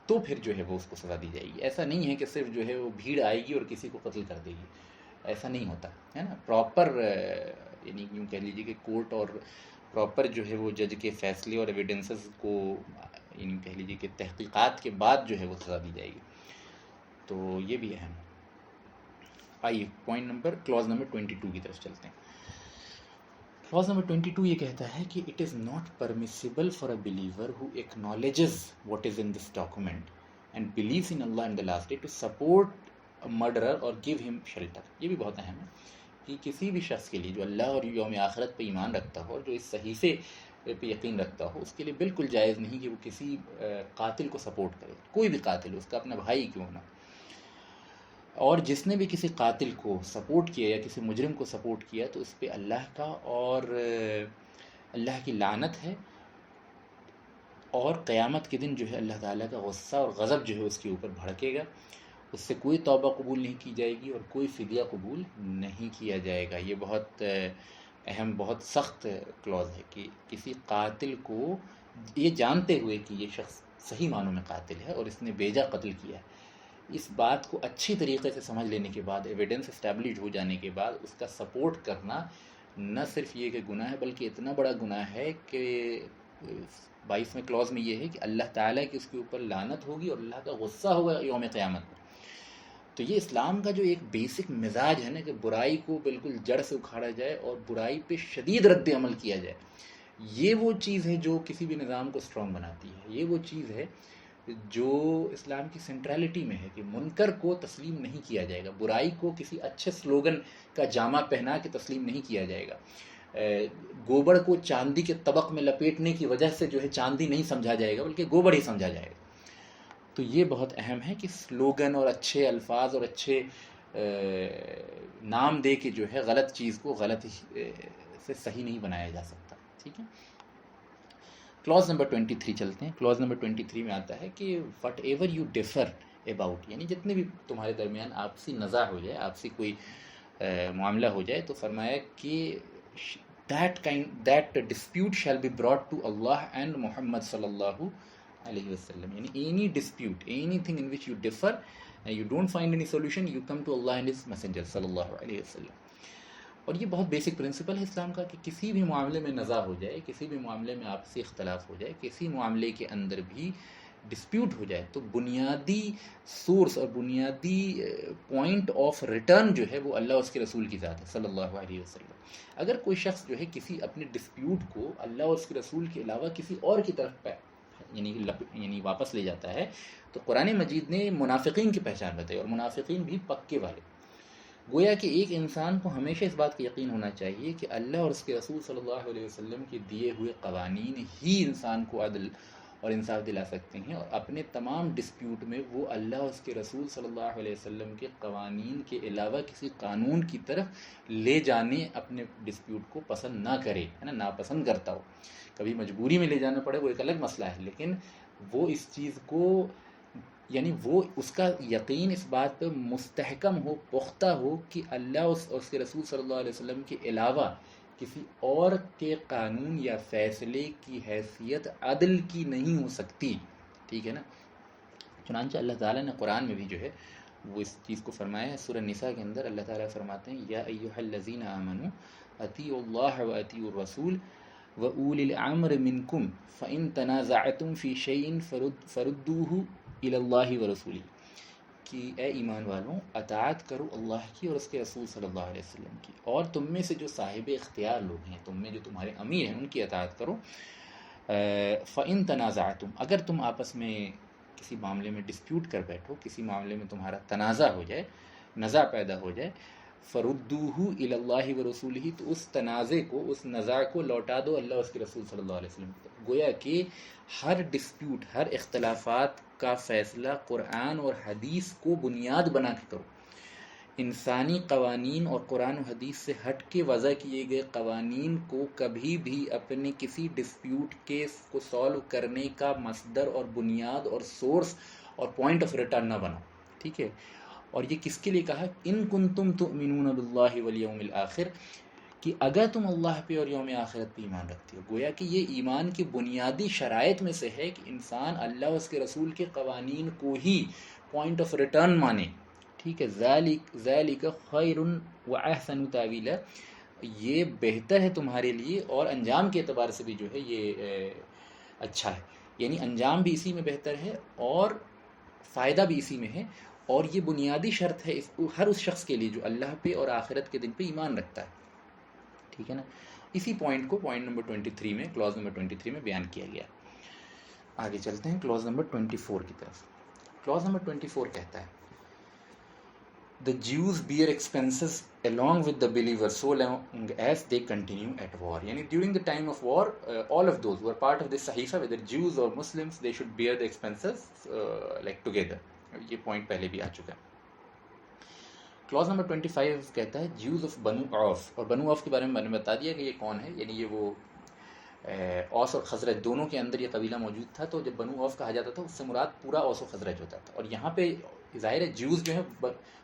تو پھر جو ہے وہ اس کو سزا دی جائے گی. ایسا نہیں ہے کہ صرف جو ہے وہ بھیڑ آئے گی اور کسی کو قتل کر دے گی، ایسا نہیں ہوتا ہے نا. پراپر یعنی یوں کہہ لیجیے کہ کورٹ اور پراپر جو ہے وہ جج کے فیصلے اور ایویڈنسز کو یعنی کہہ لیجیے کہ تحقیقات کے بعد جو ہے وہ سزا دی جائے گی. تو یہ بھی اہم. آئیے کلاز نمبر 22 کی طرف چلتے ہیں. کلاز نمبر 22 یہ کہتا ہے کہ it is not permissible for a believer who acknowledges what is in this document and believes in Allah and the last day to support murderer or give him shelter. یہ بھی بہت اہم ہے کہ کسی بھی شخص کے لیے جو اللہ اور یوم آخرت پہ ایمان رکھتا ہو اور جو اس صحیفے پہ یقین رکھتا ہو، اس کے لیے بالکل جائز نہیں کہ وہ کسی قاتل کو سپورٹ کرے، کوئی بھی قاتل، اس کا اپنا بھائی کیوں نہ۔ اور جس نے بھی کسی قاتل کو سپورٹ کیا یا کسی مجرم کو سپورٹ کیا تو اس پہ اللہ کا اور اللہ کی لعنت ہے، اور قیامت کے دن جو ہے اللہ تعالیٰ کا غصہ اور غضب جو ہے اس کے اوپر بھڑکے گا، اس سے کوئی توبہ قبول نہیں کی جائے گی اور کوئی فدیہ قبول نہیں کیا جائے گا۔ یہ بہت اہم، بہت سخت کلوز ہے کہ کسی قاتل کو، یہ جانتے ہوئے کہ یہ شخص صحیح معنوں میں قاتل ہے اور اس نے بیجا قتل کیا ہے، اس بات کو اچھی طریقے سے سمجھ لینے کے بعد، ایویڈنس اسٹیبلش ہو جانے کے بعد، اس کا سپورٹ کرنا نہ صرف یہ کہ گناہ ہے بلکہ اتنا بڑا گناہ ہے کہ 22ویں کلوز میں یہ ہے کہ اللہ تعالیٰ کی اس کے اوپر لعنت ہوگی اور اللہ کا غصہ ہوگا یوم قیامت میں۔ تو یہ اسلام کا جو ایک بیسک مزاج ہے نا کہ برائی کو بالکل جڑ سے اکھاڑا جائے اور برائی پہ شدید رد عمل کیا جائے، یہ وہ چیز ہے جو کسی بھی نظام کو اسٹرانگ بناتی ہے، یہ وہ چیز ہے جو اسلام کی سینٹرلٹی میں ہے کہ منکر کو تسلیم نہیں کیا جائے گا، برائی کو کسی اچھے سلوگن کا جامہ پہنا کے تسلیم نہیں کیا جائے گا، گوبر کو چاندی کے طبق میں لپیٹنے کی وجہ سے جو ہے چاندی نہیں سمجھا جائے گا بلکہ گوبر ہی سمجھا جائے گا۔ تو یہ بہت اہم ہے کہ سلوگن اور اچھے الفاظ اور اچھے نام دے کے جو ہے غلط چیز کو غلط سے صحیح نہیں بنایا جا سکتا، ٹھیک ہے۔ کلوز نمبر 23 چلتے ہیں۔ کلوز نمبر 23 میں آتا ہے کہ whatever you differ about, یعنی جتنے بھی تمہارے درمیان آپسی نزاع ہو جائے، آپسی کوئی معاملہ ہو جائے، تو فرمایا کہ that dispute shall be brought to Allah and Muhammad صلی اللہ علیہ وسلم، یعنی any dispute, anything in which you differ, you don't find any solution, you come to Allah and His Messenger صلی اللہ علیہ وسلم۔ اور یہ بہت بیسک پرنسپل ہے اسلام کا کہ کسی بھی معاملے میں نزاع ہو جائے، کسی بھی معاملے میں آپسی اختلاف ہو جائے، کسی معاملے کے اندر بھی ڈسپیوٹ ہو جائے، تو بنیادی سورس اور بنیادی پوائنٹ آف ریٹرن جو ہے وہ اللہ اور اس کے رسول کی ذات ہے صلی اللہ علیہ وسلم۔ اگر کوئی شخص جو ہے کسی اپنے ڈسپیوٹ کو اللہ اور اس کے رسول کے علاوہ کسی اور کی طرف یعنی واپس لے جاتا ہے، تو قرآن مجید نے منافقین کی پہچان بتائی، اور منافقین بھی پکے والے۔ گویا کہ ایک انسان کو ہمیشہ اس بات کا یقین ہونا چاہیے کہ اللہ اور اس کے رسول صلی اللہ علیہ وسلم کے دیے ہوئے قوانین ہی انسان کو عدل اور انصاف دلا سکتے ہیں، اور اپنے تمام ڈسپیوٹ میں وہ اللہ اور اس کے رسول صلی اللہ علیہ وسلم کے قوانین کے علاوہ کسی قانون کی طرف لے جانے اپنے ڈسپیوٹ کو پسند نہ کرے، ہے نا، ناپسند کرتا ہو۔ کبھی مجبوری میں لے جانا پڑے وہ ایک الگ مسئلہ ہے، لیکن وہ اس چیز کو، یعنی وہ اس کا یقین اس بات پہ مستحکم ہو، پختہ ہو کہ اللہ اور اس کے رسول صلی اللہ علیہ وسلم کے علاوہ کسی اور کے قانون یا فیصلے کی حیثیت عدل کی نہیں ہو سکتی، ٹھیک ہے نا۔ چنانچہ اللہ تعالیٰ نے قرآن میں بھی جو ہے وہ اس چیز کو فرمایا ہے۔ سورہ نساء کے اندر اللہ تعالیٰ فرماتے ہیں یا ایھا الذین آمنوا اطیعوا اللہ واطیعوا الرسول وَأُولِي الْأَمْرِ مِنْكُمْ فَإِن تَنَازَعْتُمْ فِي شَيْءٍ فَرُدُّوهُ إِلَى اللَّهِ وَرَسُولِهِ، کہ اے ایمان والوں اطاعت کرو اللہ کی اور اس کے رسول صلی اللہ علیہ وسلم کی، اور تم میں سے جو صاحب اختیار لوگ ہیں، تم میں جو تمہارے امیر ہیں، ان کی اطاعت کرو۔ فَإِن تَنَازَعْتُمْ، اگر تم آپس میں کسی معاملے میں ڈسپیوٹ کر بیٹھو، کسی معاملے میں تمہارا تنازع ہو جائے، نزاع پیدا ہو جائے، فردوہ الی اللہ ورسولہ، تو اس تنازع کو، اس نزاع کو لوٹا دو اللہ اور اس کے رسول صلی اللہ علیہ وسلم کو۔ گویا کہ ہر ڈسپیوٹ، ہر اختلافات کا فیصلہ قرآن اور حدیث کو بنیاد بنا کے کرو۔ انسانی قوانین اور قرآن و حدیث سے ہٹ کے وضع کیے گئے قوانین کو کبھی بھی اپنے کسی ڈسپیوٹ کیس کو سالو کرنے کا مصدر اور بنیاد اور سورس اور پوائنٹ آف ریٹرن نہ بناؤ، ٹھیک ہے۔ اور یہ کس کے لیے کہا؟ ان کنتم تؤمنون باللہ والیوم الآخر، کہ اگر تم اللہ پہ اور یوم آخرت پہ ایمان رکھتے ہو۔ گویا کہ یہ ایمان کی بنیادی شرائط میں سے ہے کہ انسان اللہ اور اس کے رسول کے قوانین کو ہی پوائنٹ آف ریٹرن مانے، ٹھیک ہے۔ ذالک خیر واحسن تاویلا، یہ بہتر ہے تمہارے لیے اور انجام کے اعتبار سے بھی جو ہے یہ اچھا ہے، یعنی انجام بھی اسی میں بہتر ہے اور فائدہ بھی اسی میں ہے، اور یہ بنیادی شرط ہے ہر اس شخص کے لیے جو اللہ پہ اور آخرت کے دن پہ ایمان رکھتا ہے، ٹھیک ہے نا۔ اسی پوائنٹ کو پوائنٹ نمبر 23 میں، کلوز نمبر 23 میں بیان کیا گیا۔ آگے چلتے ہیں کلوز نمبر 24 کی طرف۔ کلوز نمبر 24 کہتا ہے The Jews bear expenses along with the believers so long as they continue at war. Yani during the time of war, all of those who are part of this sahifa, whether Jews or Muslims, they should bear the expenses like together. یہ point پہلے بھی آ چکا ہے. Clause number 25 کہتا ہے Jews of بنو عوف, اور بنو عوف کے بارے میں میں نے بتا دیا کہ یہ کون ہے. یعنی یہ وہ اوس اور خزرج دونوں کے اندر یہ قبیلہ موجود تھا. تو جب بنو عوف کہا جاتا تھا اس سے مراد پورا اوس و خزرج ہوتا تھا. اور یہاں پہ ظاہر ہے جیوز جو ہے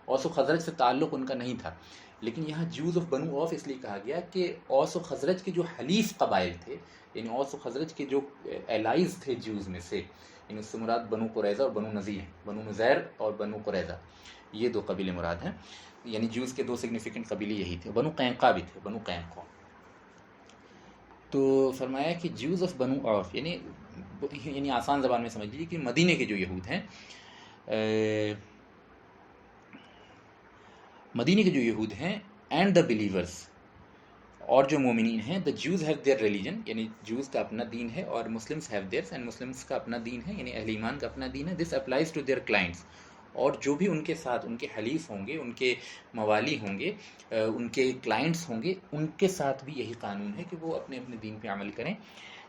اوس و خزرج سے تعلق ان کا نہیں تھا, لیکن یہاں جیوز آف بنو عوف اس لیے کہا گیا کہ اوس و خزرج کے جو حلیف قبائل تھے, یعنی اوس و خزرج کے جو الائز تھے جیوز میں سے, یعنی اس سے مراد بنو قریظہ اور بنو نذیر, بنو نذیر اور بنو قریظہ, یہ دو قبیلے مراد ہیں. یعنی جیوز کے دو سگنیفیکنٹ قبیلے یہی تھے. بنو قینقاع بھی تھے, بنو قینقاع. تو فرمایا کہ جیوز آف بنو عوف یعنی آسان زبان میں سمجھ لیجیے کہ مدینے کے جو یہود ہیں, مدینے کے جو یہود ہیں, اینڈ دا بلیورس, اور جو مومنین ہیں. The Jews have their religion, یعنی جیوز کا اپنا دین ہے, اور Muslims have theirs, and Muslims کا اپنا دین ہے, یعنی اہل ایمان کا اپنا دین ہے. دس اپلائز ٹو دیئر کلائنٹس, اور جو بھی ان کے ساتھ ان کے حلیف ہوں گے, ان کے موالی ہوں گے, ان کے کلائنٹس ہوں گے, ان کے ساتھ بھی یہی قانون ہے کہ وہ اپنے اپنے دین پہ عمل کریں.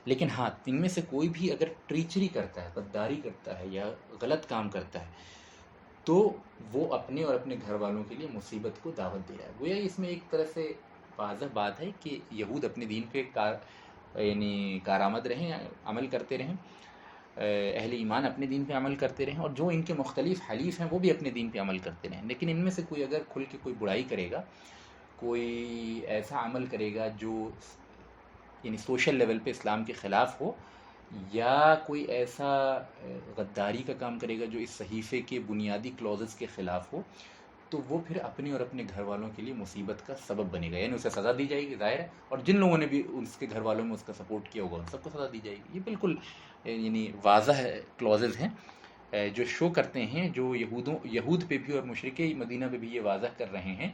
لیکن ہاں, ان میں سے کوئی بھی اگر ٹریچری کرتا ہے, غداری کرتا ہے یا غلط کام کرتا ہے, تو وہ اپنے اور اپنے گھر والوں کے لیے مصیبت کو دعوت دے رہا ہے. گویا اس میں ایک طرح سے واضح بات ہے کہ یہود اپنے دین پہ یعنی کارآمد رہیں, عمل کرتے رہیں, اہل ایمان اپنے دین پہ عمل کرتے رہیں, اور جو ان کے مختلف حلیف ہیں وہ بھی اپنے دین پہ عمل کرتے رہیں. لیکن ان میں سے کوئی اگر کھل کے کوئی برائی کرے گا, کوئی ایسا عمل کرے گا جو یعنی سوشل لیول پہ اسلام کے خلاف ہو, یا کوئی ایسا غداری کا کام کرے گا جو اس صحیفے کے بنیادی کلوزز کے خلاف ہو, تو وہ پھر اپنے اور اپنے گھر والوں کے لیے مصیبت کا سبب بنے گا. یعنی اسے سزا دی جائے گی, ظاہر ہے, اور جن لوگوں نے بھی اس کے گھر والوں میں اس کا سپورٹ کیا ہوگا ان سب کو سزا دی جائے گی. یہ بالکل یعنی واضح کلوزز ہیں جو شو کرتے ہیں, جو یہود پہ بھی اور مشرکین مدینہ پہ بھی یہ واضح کر رہے ہیں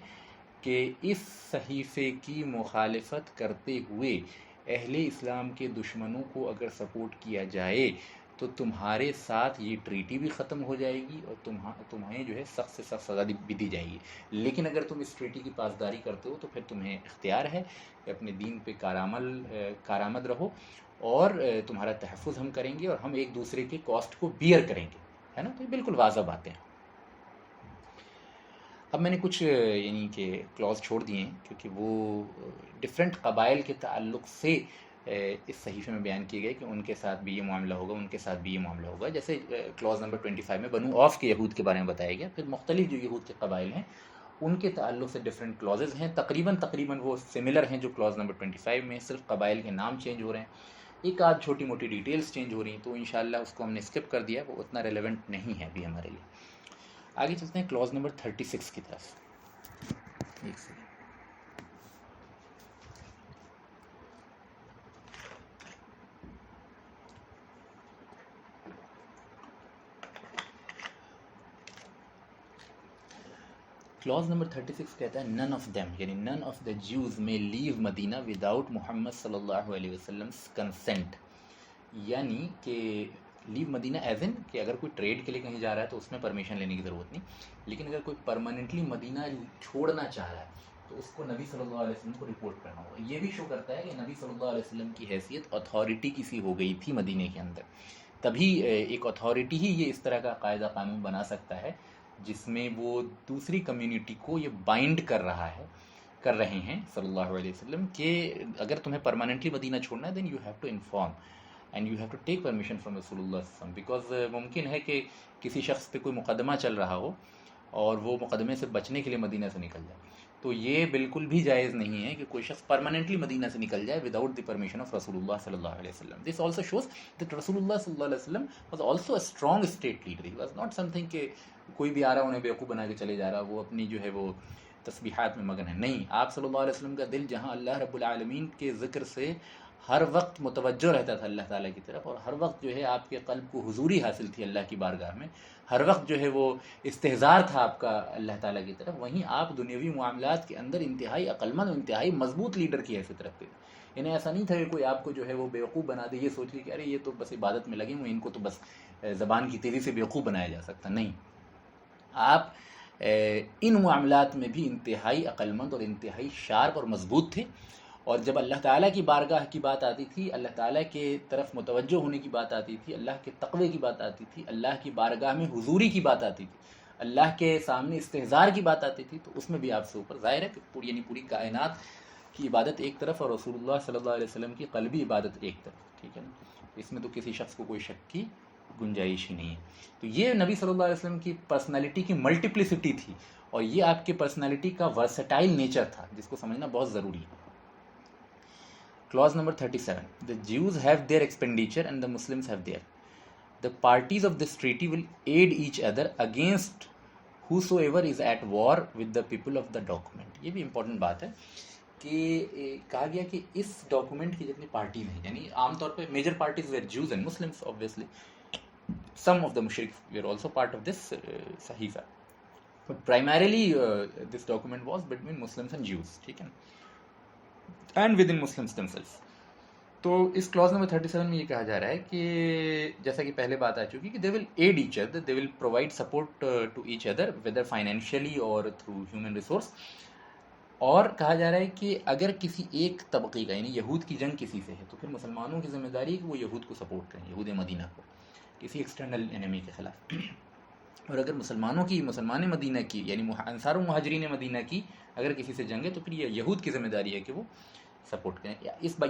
کہ اس صحیفے کی مخالفت کرتے ہوئے اہل اسلام کے دشمنوں کو اگر سپورٹ کیا جائے تو تمہارے ساتھ یہ ٹریٹی بھی ختم ہو جائے گی, اور تمہیں جو ہے سخت سے سخت سزا بھی دی جائے گی. لیکن اگر تم اس ٹریٹی کی پاسداری کرتے ہو تو پھر تمہیں اختیار ہے کہ اپنے دین پہ کارآمد رہو, اور تمہارا تحفظ ہم کریں گے, اور ہم ایک دوسرے کے کاسٹ کو بیئر کریں گے, ہے نا. تو یہ بالکل واضح باتیں ہیں. اب میں نے کچھ یعنی کہ کلاز چھوڑ دیے ہیں کیونکہ وہ ڈفرینٹ قبائل کے تعلق سے اس صحیفے میں بیان کیے گئے کہ ان کے ساتھ بھی یہ معاملہ ہوگا, ان کے ساتھ بھی یہ معاملہ ہوگا. جیسے کلاز نمبر 25 میں بنو عوف کے یہود کے بارے میں بتایا گیا. پھر مختلف جو یہود کے قبائل ہیں ان کے تعلق سے ڈفرینٹ کلازز ہیں, تقریباً وہ سملر ہیں جو کلاز نمبر 25 میں, صرف قبائل کے نام چینج ہو رہے ہیں, ایک آدھ چھوٹی موٹی ڈیٹیلز چینج ہو رہی ہیں. تو انشاءاللہ اس کو ہم نے اسکپ کر دیا, وہ اتنا ریلیونٹ نہیں ہے ابھی ہمارے لیے. آگے چلتے ہیں کلاز نمبر 36 کی طرف. ایک سیکنڈ. کلاز نمبر 36 کہتا ہے نن آف دیم, یعنی نن آف دا جیوز میں لیو مدینہ وداؤٹ محمد صلی اللہ علیہ وسلم کنسنٹ. یعنی کہ لیو مدینہ ایز ان کہ اگر کوئی ٹریڈ کے لیے کہیں جا رہا ہے تو اس میں پرمیشن لینے کی ضرورت نہیں, لیکن اگر کوئی پرماننٹلی مدینہ چھوڑنا چاہ رہا ہے تو اس کو نبی صلی اللہ علیہ وسلم کو رپورٹ کرنا ہوگا. یہ بھی شو کرتا ہے کہ نبی صلی اللہ علیہ وسلم کی حیثیت اتھارٹی کسی ہو گئی تھی مدینہ کے اندر, تبھی ایک اتھارٹی ہی یہ اس طرح کا قاعدہ قانون بنا سکتا ہے جس میں وہ دوسری کمیونٹی کو یہ بائنڈ کر رہے ہیں صلی اللہ علیہ وسلم کہ اگر تمہیں پرماننٹلی مدینہ چھوڑنا ہے then you have to inform and you have to take permission from رسول اللہ صلی اللہ علیہ وسلم. بیکاز ممکن ہے کہ کسی شخص پہ کوئی مقدمہ چل رہا ہو اور وہ مقدمے سے بچنے کے لیے مدینہ سے نکل جائے, تو یہ بالکل بھی جائز نہیں ہے کہ کوئی شخص پرماننٹلی مدینہ سے نکل جائے وداؤٹ دی پرمیشن آف رسول اللہ صلی اللہ علیہ وسلم. دس آلسو شوز دیٹ رسول اللہ صلی اللہ علیہ وسلم was also a strong state leader. He was not some thing کہ کوئی بھی آ رہا انہیں بیوقوف بنا کے چلے جا رہا, وہ اپنی جو ہے وہ تسبیحات میں مگن ہے. نہیں, آپ صلی اللہ علیہ وسلم کا دل جہاں اللہ رب العالمین کے ذکر سے ہر وقت متوجہ رہتا تھا اللہ تعالیٰ کی طرف, اور ہر وقت جو ہے آپ کے قلب کو حضوری حاصل تھی اللہ کی بارگاہ میں, ہر وقت جو ہے وہ استحضار تھا آپ کا اللہ تعالیٰ کی طرف, وہیں آپ دنیاوی معاملات کے اندر انتہائی عقلمند و انتہائی مضبوط لیڈر کی حیثیت رکھتے تھے. انہیں ایسا نہیں تھا کہ کوئی آپ کو جو ہے وہ بیوقوف بنا دے, یہ سوچ کے کہ ارے یہ تو بس عبادت میں لگے ہوئے, ان کو تو بس زبان کی تیزی سے بیوقوف بنایا جا سکتا. نہیں, آپ ان معاملات میں بھی انتہائی عقلمند اور انتہائی شارپ اور مضبوط تھے. اور جب اللہ تعالیٰ کی بارگاہ کی بات آتی تھی، اللہ تعالیٰ کے طرف متوجہ ہونے کی بات آتی تھی، اللہ کے تقوی کی بات آتی تھی، اللہ کی بارگاہ میں حضوری کی بات آتی تھی، اللہ کے سامنے استحضار کی بات آتی تھی، تو اس میں بھی آپ سے اوپر. ظاہر ہے کہ پوری کائنات کی عبادت ایک طرف اور رسول اللہ صلی اللہ علیہ وسلم کی قلبی عبادت ایک طرف. ٹھیک ہے نا، اس میں تو کسی شخص کو کوئی شک کی گنجائش ہی نہیں ہے. تو یہ نبی صلی اللہ علیہ وسلم کی پرسنالٹی کی ملٹیپلسٹی تھی، اور یہ آپ کی پرسنالٹی کا ورسٹائل نیچر تھا، جس کو سمجھنا بہت ضروری ہے. Clause number 37. The Jews have their expenditure and the Muslims have their. The parties of this treaty will aid each other against whosoever is at war with the people of the document. یہ بھی important بات ہے کہ کہا گیا کہ اس document کی جتنی پارٹیز ہیں، یعنی عام طور پہ major parties were Jews and Muslims obviously. Some of the mushriks were also part of this sahifa. But primarily this document was between Muslims and Jews. ٹھیک ہے نا، and with in Muslims themselves. تو اس Claus number 37 میں یہ کہا جا رہا ہے کہ جیسا کہ پہلے بات آ چکی کہ they will aid each other, they will provide support to each other whether financially or through human resource. اور کہا جا رہا ہے کہ اگر کسی ایک طبقے کا یعنی یہود کی جنگ کسی سے ہے تو پھر مسلمانوں کی ذمہ داری ہے کہ وہ یہود کو سپورٹ کریں، یہود مدینہ کو کسی ایکسٹرنل انیمی کے خلاف. اور اگر مسلمان مدینہ کی یعنی انصار و مہاجرین مدینہ کی اگر کسی سے جنگ ہے تو پھر یہ یہود کی ذمہ داری ہے کہ وہ سپورٹ کریں.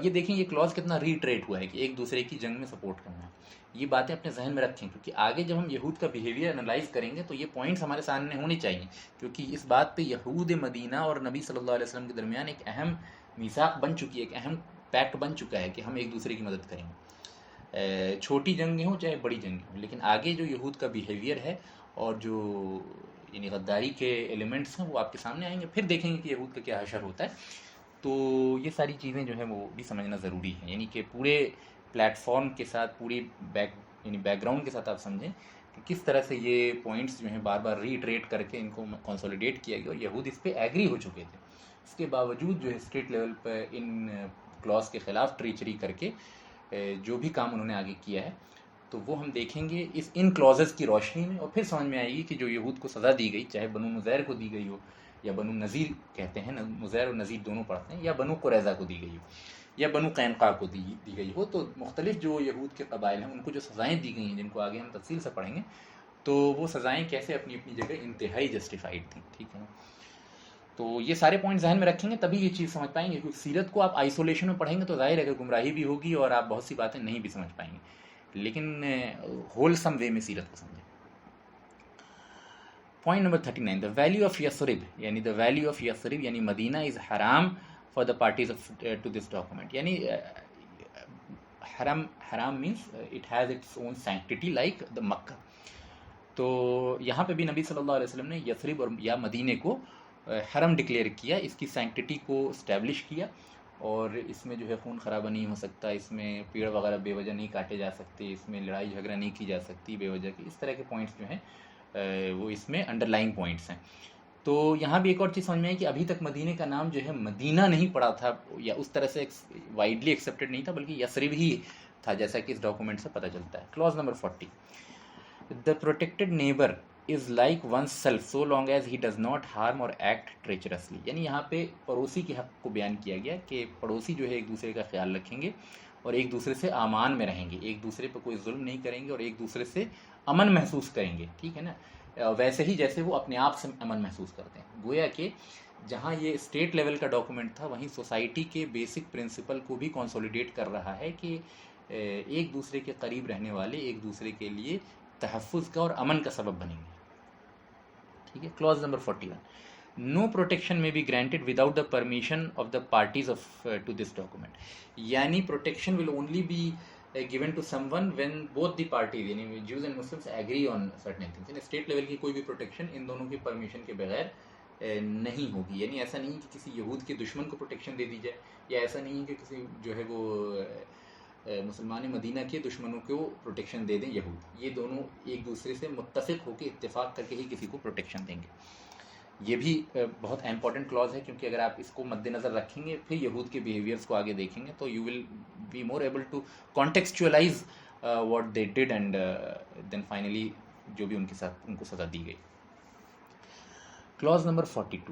یہ دیکھیں یہ کلاز کتنا ریٹریٹ ہوا ہے کہ ایک دوسرے کی جنگ میں سپورٹ کرنا ہے. یہ باتیں اپنے ذہن میں رکھیں، کیونکہ آگے جب ہم یہود کا بیہیویئر انالائز کریں گے تو یہ پوائنٹس ہمارے سامنے ہونے چاہیے، کیونکہ اس بات پہ یہود مدینہ اور نبی صلی اللہ علیہ وسلم کے درمیان ایک اہم میثاق بن چکی ہے، ایک اہم پیکٹ بن چکا ہے کہ ہم ایک دوسرے کی مدد کریں گے، چھوٹی جنگیں ہوں چاہے بڑی جنگیں ہوں. لیکن آگے جو یہود کا بیہیویئر ہے اور جو یعنی غداری کے ایلیمنٹس ہیں وہ آپ کے سامنے آئیں گے، پھر دیکھیں گے کہ یہود کا کیا حشر ہوتا ہے. تو یہ ساری چیزیں جو ہیں وہ بھی سمجھنا ضروری ہے، یعنی کہ پورے پلیٹ فارم کے ساتھ پوری بیک گراؤنڈ کے ساتھ آپ سمجھیں کہ کس طرح سے یہ پوائنٹس جو ہیں بار بار ریٹریٹ کر کے ان کو کنسولیڈیٹ کیا گیا، اور یہود اس پہ ایگری ہو چکے تھے. اس کے باوجود جو ہے اسٹیٹ لیول پہ ان کلاس کے خلاف ٹریچری کر کے جو بھی کام انہوں نے آگے کیا ہے تو وہ ہم دیکھیں گے ان کلازز کی روشنی میں، اور پھر سمجھ میں آئے گی کہ جو یہود کو سزا دی گئی، چاہے بنو نذیر کو دی گئی ہو یا بنو نذیر کہتے ہیں، نذیر اور نذیر دونوں پڑھتے ہیں، یا بنو قریظہ کو دی گئی ہو یا بنو قینقاع کو دی گئی ہو، تو مختلف جو یہود کے قبائل ہیں ان کو جو سزائیں دی گئی ہیں جن کو آگے ہم تفصیل سے پڑھیں گے، تو وہ سزائیں کیسے اپنی اپنی جگہ انتہائی جسٹیفائڈ تھیں. ٹھیک ہے نا، تو یہ سارے پوائنٹ ذہن میں رکھیں گے تبھی یہ چیز سمجھ پائیں گے، کیونکہ سیرت کو آپ آئسولیشن میں پڑھیں گے تو ظاہر ہے کہ گمراہی بھی ہوگی اور آپ بہت سی باتیں نہیں بھی سمجھ پائیں گے، لیکن ہول سم وے میں سیرت کو سمجھیں. Point number 39. The value of Yathrib یعنی the value of Yathrib یعنی مدینہ is حرام for the parties to this document. یعنی حرام means it has its own sanctity like the مکہ. تو یہاں پہ بھی نبی صلی اللہ علیہ وسلم نے یثرب اور یا مدینے کو حرم ڈکلیئر کیا، اس کی سینکٹیٹی کو اسٹیبلش کیا، اور اس میں جو ہے خون خرابہ نہیں ہو سکتا، اس میں پیڑ وغیرہ بے وجہ نہیں کاٹے جا سکتے، اس میں لڑائی جھگڑا نہیں کی جا سکتی بے وجہ کی، اس طرح کے پوائنٹس جو ہیں وہ اس میں انڈر لائن پوائنٹس ہیں. تو یہاں بھی ایک اور چیز سمجھ میں ہے کہ ابھی تک مدینے کا نام جو ہے مدینہ نہیں پڑا تھا یا اس طرح سے وائڈلی ایکسیپٹڈ نہیں تھا، بلکہ یثرب ہی تھا، جیسا کہ اس ڈاکومنٹ سے پتہ چلتا ہے. Clause number 40. The protected neighbor is like one's self so long as he does not harm or act treacherously. یعنی یہاں پہ پڑوسی کے حق کو بیان کیا گیا کہ پڑوسی جو ہے ایک دوسرے کا خیال رکھیں گے اور ایک دوسرے سے امان میں رہیں گے، ایک دوسرے پہ کوئی ظلم نہیں کریں گے اور ایک دوسرے سے امن محسوس کریں گے. ٹھیک ہے نا، ویسے ہی جیسے وہ اپنے آپ سے امن محسوس کرتے ہیں. گویا کہ جہاں یہ اسٹیٹ لیول کا ڈاکومنٹ تھا وہیں سوسائٹی کے بیسک پرنسپل کو بھی کنسولیڈیٹ کر رہا ہے کہ ایک دوسرے کے قریب رہنے والے ایک دوسرے کے لیے تحفظ کا اور امن کا سبب بنیں گے. ٹھیک ہے. Clause number 41. No protection may be granted without the permission of the parties to this document. یعنی protection will only be given to someone when both the parties یعنی Jews and Muslims agree on certain things. یعنی state level کی کوئی بھی protection ان دونوں کی permission کے بغیر نہیں ہوگی. یعنی ایسا نہیں کہ کسی یہود کے دشمن کو پروٹیکشن دے دی جائے، یا ایسا نہیں کہ کسی جو ہے وہ مسلمان مدینہ کے دشمنوں کو پروٹیکشن دے دیں یہود. یہ دونوں ایک دوسرے سے متفق ہو کے اتفاق کر کے ہی کسی کو پروٹیکشن دیں گے. یہ بھی بہت امپورٹنٹ کلاز ہے، کیونکہ اگر آپ اس کو مد نظر رکھیں گے پھر یہود کے بیہیویئرس کو آگے دیکھیں گے تو you will be more able to contextualise what they did and then finally جو بھی ان کے ساتھ ان کو سزا دی گئی. کلوز نمبر 42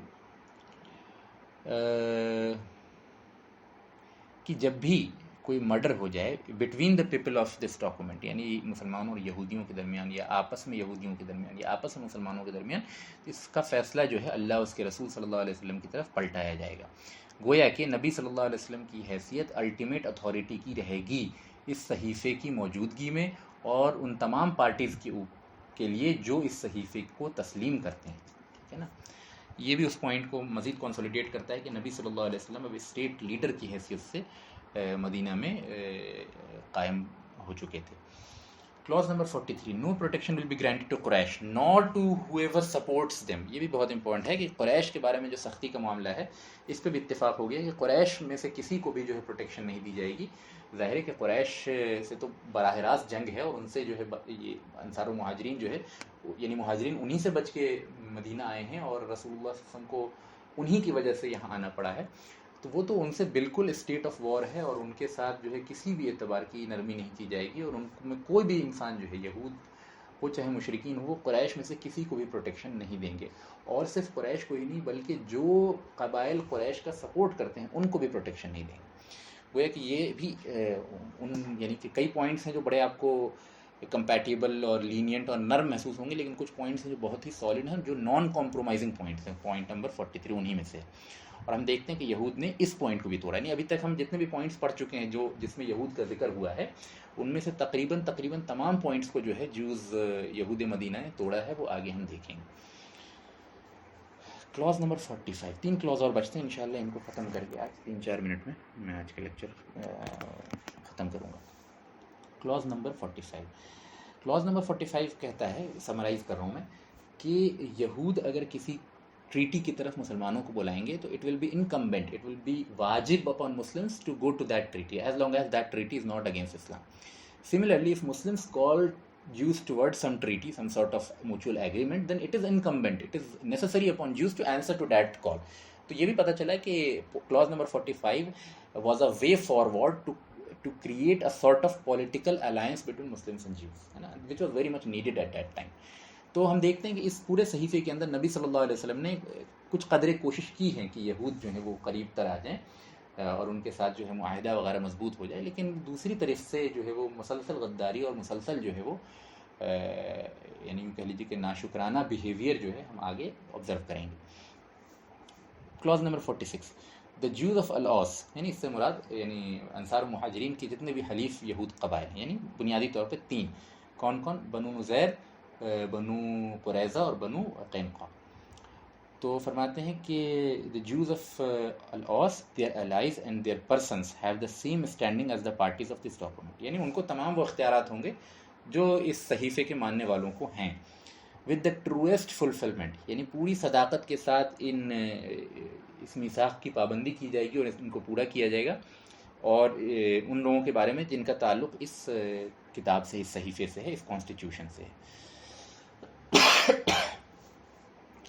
کہ جب بھی کوئی مرڈر ہو جائے between the people of this document, یعنی مسلمانوں اور یہودیوں کے درمیان یا آپس میں یہودیوں کے درمیان یا آپس میں مسلمانوں کے درمیان، اس کا فیصلہ جو ہے اللہ اس کے رسول صلی اللہ علیہ وسلم کی طرف پلٹایا جائے گا. گویا کہ نبی صلی اللہ علیہ وسلم کی حیثیت الٹیمیٹ اتھارٹی کی رہے گی اس صحیفے کی موجودگی میں، اور ان تمام پارٹیز کے لیے جو اس صحیفے کو تسلیم کرتے ہیں. ٹھیک ہے نا. یہ بھی اس پوائنٹ کو مزید کنسولیڈیٹ کرتا ہے کہ نبی صلی اللہ علیہ وسلم اب اسٹیٹ لیڈر کی حیثیت سے مدینہ میں قائم ہو چکے تھے. Clause number 43 no protection will be granted to قریش not to whoever supports them. یہ بھی بہت امپورٹنٹ ہے کہ قریش کے بارے میں جو سختی کا معاملہ ہے اس پہ بھی اتفاق ہو گیا کہ قریش میں سے کسی کو بھی جو ہے پروٹیکشن نہیں دی جائے گی. ظاہر ہے کہ قریش سے تو براہ راست جنگ ہے، اور ان سے جو ہے یہ انصار و مہاجرین جو ہے، یعنی مہاجرین انہی سے بچ کے مدینہ آئے ہیں اور رسول اللہ صلی اللہ علیہ وسلم کو انہی کی وجہ سے یہاں آنا پڑا ہے. تو وہ تو ان سے بالکل اسٹیٹ آف وار ہے، اور ان کے ساتھ جو ہے کسی بھی اعتبار کی نرمی نہیں کی جائے گی، اور ان میں کوئی بھی انسان جو ہے یہود ہو چاہے مشرکین ہو، وہ قریش میں سے کسی کو بھی پروٹیکشن نہیں دیں گے. اور صرف قریش کو ہی نہیں بلکہ جو قبائل قریش کا سپورٹ کرتے ہیں ان کو بھی پروٹیکشن نہیں دیں گے. گویا کہ یہ بھی یعنی کہ کئی پوائنٹس ہیں جو بڑے آپ کو کمپیٹیبل اور لینینٹ اور نرم محسوس ہوں گے، لیکن کچھ پوائنٹس ہیں جو بہت ہی سالڈ ہیں، جو نان کمپرومائزنگ پوائنٹس ہیں. پوائنٹ نمبر 43 انہی میں سے ہے. اور ہم دیکھتے ہیں کہ یہود نے اس پوائنٹ کو بھی توڑا. یعنی ابھی تک ہم جتنے بھی پوائنٹس پڑھ چکے ہیں جس میں یہود کا ذکر ہوا ہے، ان میں سے تقریباً تمام پوائنٹس کو جو ہے جوز یہود مدینہ نے توڑا ہے. وہ آگے ہم دیکھیں گے. کلوز نمبر 45 3 کلوز اور بچتے ہیں، انشاءاللہ ان کو ختم کر کے آج 3-4 منٹ میں آج کا لیکچر ختم کروں گا. کلوز نمبر 45 کہتا ہے، سمرائز کر رہا ہوں میں، کہ یہود اگر کسی ٹریٹی کی طرف مسلمانوں کو بلائیں گے تو it will be incumbent, it will be واجب upon Muslims to go to that treaty as long as that treaty is not against Islam. Similarly, if Muslims call Jews towards some treaty, some sort of mutual agreement, then it is incumbent, it is necessary upon Jews to answer to that call. تو یہ بھی پتہ چلا کہ clause number 45 was a way forward to create a sort of political alliance between Muslims and Jews, which was very much needed at that time. تو ہم دیکھتے ہیں کہ اس پورے صحیفے کے اندر نبی صلی اللہ علیہ وسلم نے کچھ قدرے کوشش کی ہے کہ یہود جو ہیں وہ قریب تر آ جائیں اور ان کے ساتھ جو ہے معاہدہ وغیرہ مضبوط ہو جائے، لیکن دوسری طرف سے جو ہے وہ مسلسل غداری اور مسلسل جو ہے وہ یعنی یوں کہہ لیجیے کہ ناشکرانہ بیہیویئر جو ہے ہم آگے آبزرو کریں گے. Clause number 46 the Jews of Al Aws, یعنی اس سے مراد یعنی انصار مہاجرین کے جتنے بھی حلیف یہود قبائل ہیں، یعنی بنیادی طور پہ 3. کون؟ بنو نذیر، بنو قریظہ اور بنو قینقاع. تو فرماتے ہیں کہ the Jews of Al-Aws, their allies and their persons have the same standing as the parties of this document. یعنی ان کو تمام وہ اختیارات ہوں گے جو اس صحیفے کے ماننے والوں کو ہیں. with the truest fulfillment، یعنی پوری صداقت کے ساتھ اس میثاق کی پابندی کی جائے گی اور ان کو پورا کیا جائے گا، اور ان لوگوں کے بارے میں جن کا تعلق اس کتاب سے، اس صحیفے سے ہے، اس کانسٹیٹیوشن سے ہے.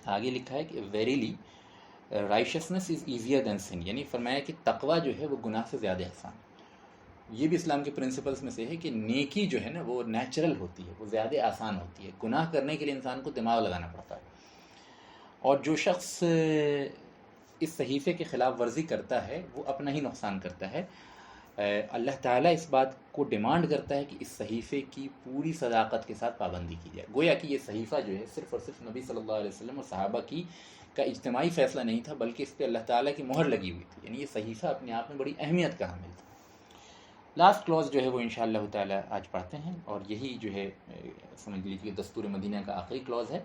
آگے لکھا ہے کہ ویریلی رائشسنس از ایزیئر دین سن، یعنی فرمایا کہ تقوی جو ہے وہ گناہ سے زیادہ آسان ہے. یہ بھی اسلام کے پرنسپلس میں سے ہے کہ نیکی جو ہے نا وہ نیچرل ہوتی ہے، وہ زیادہ آسان ہوتی ہے. گناہ کرنے کے لیے انسان کو دماغ لگانا پڑتا ہے. اور جو شخص اس صحیفے کے خلاف ورزی کرتا ہے وہ اپنا ہی نقصان کرتا ہے. اللہ تعالیٰ اس بات کو ڈیمانڈ کرتا ہے کہ اس صحیفے کی پوری صداقت کے ساتھ پابندی کی جائے. گویا کہ یہ صحیفہ جو ہے صرف اور صرف نبی صلی اللہ علیہ وسلم اور صحابہ کا اجتماعی فیصلہ نہیں تھا، بلکہ اس پہ اللہ تعالیٰ کی مہر لگی ہوئی تھی. یعنی یہ صحیفہ اپنے آپ میں بڑی اہمیت کا حامل تھا. لاسٹ کلوز جو ہے وہ انشاءاللہ تعالیٰ آج پڑھتے ہیں، اور یہی جو ہے سمجھ لیجیے دستور مدینہ کا آخری کلوز ہے.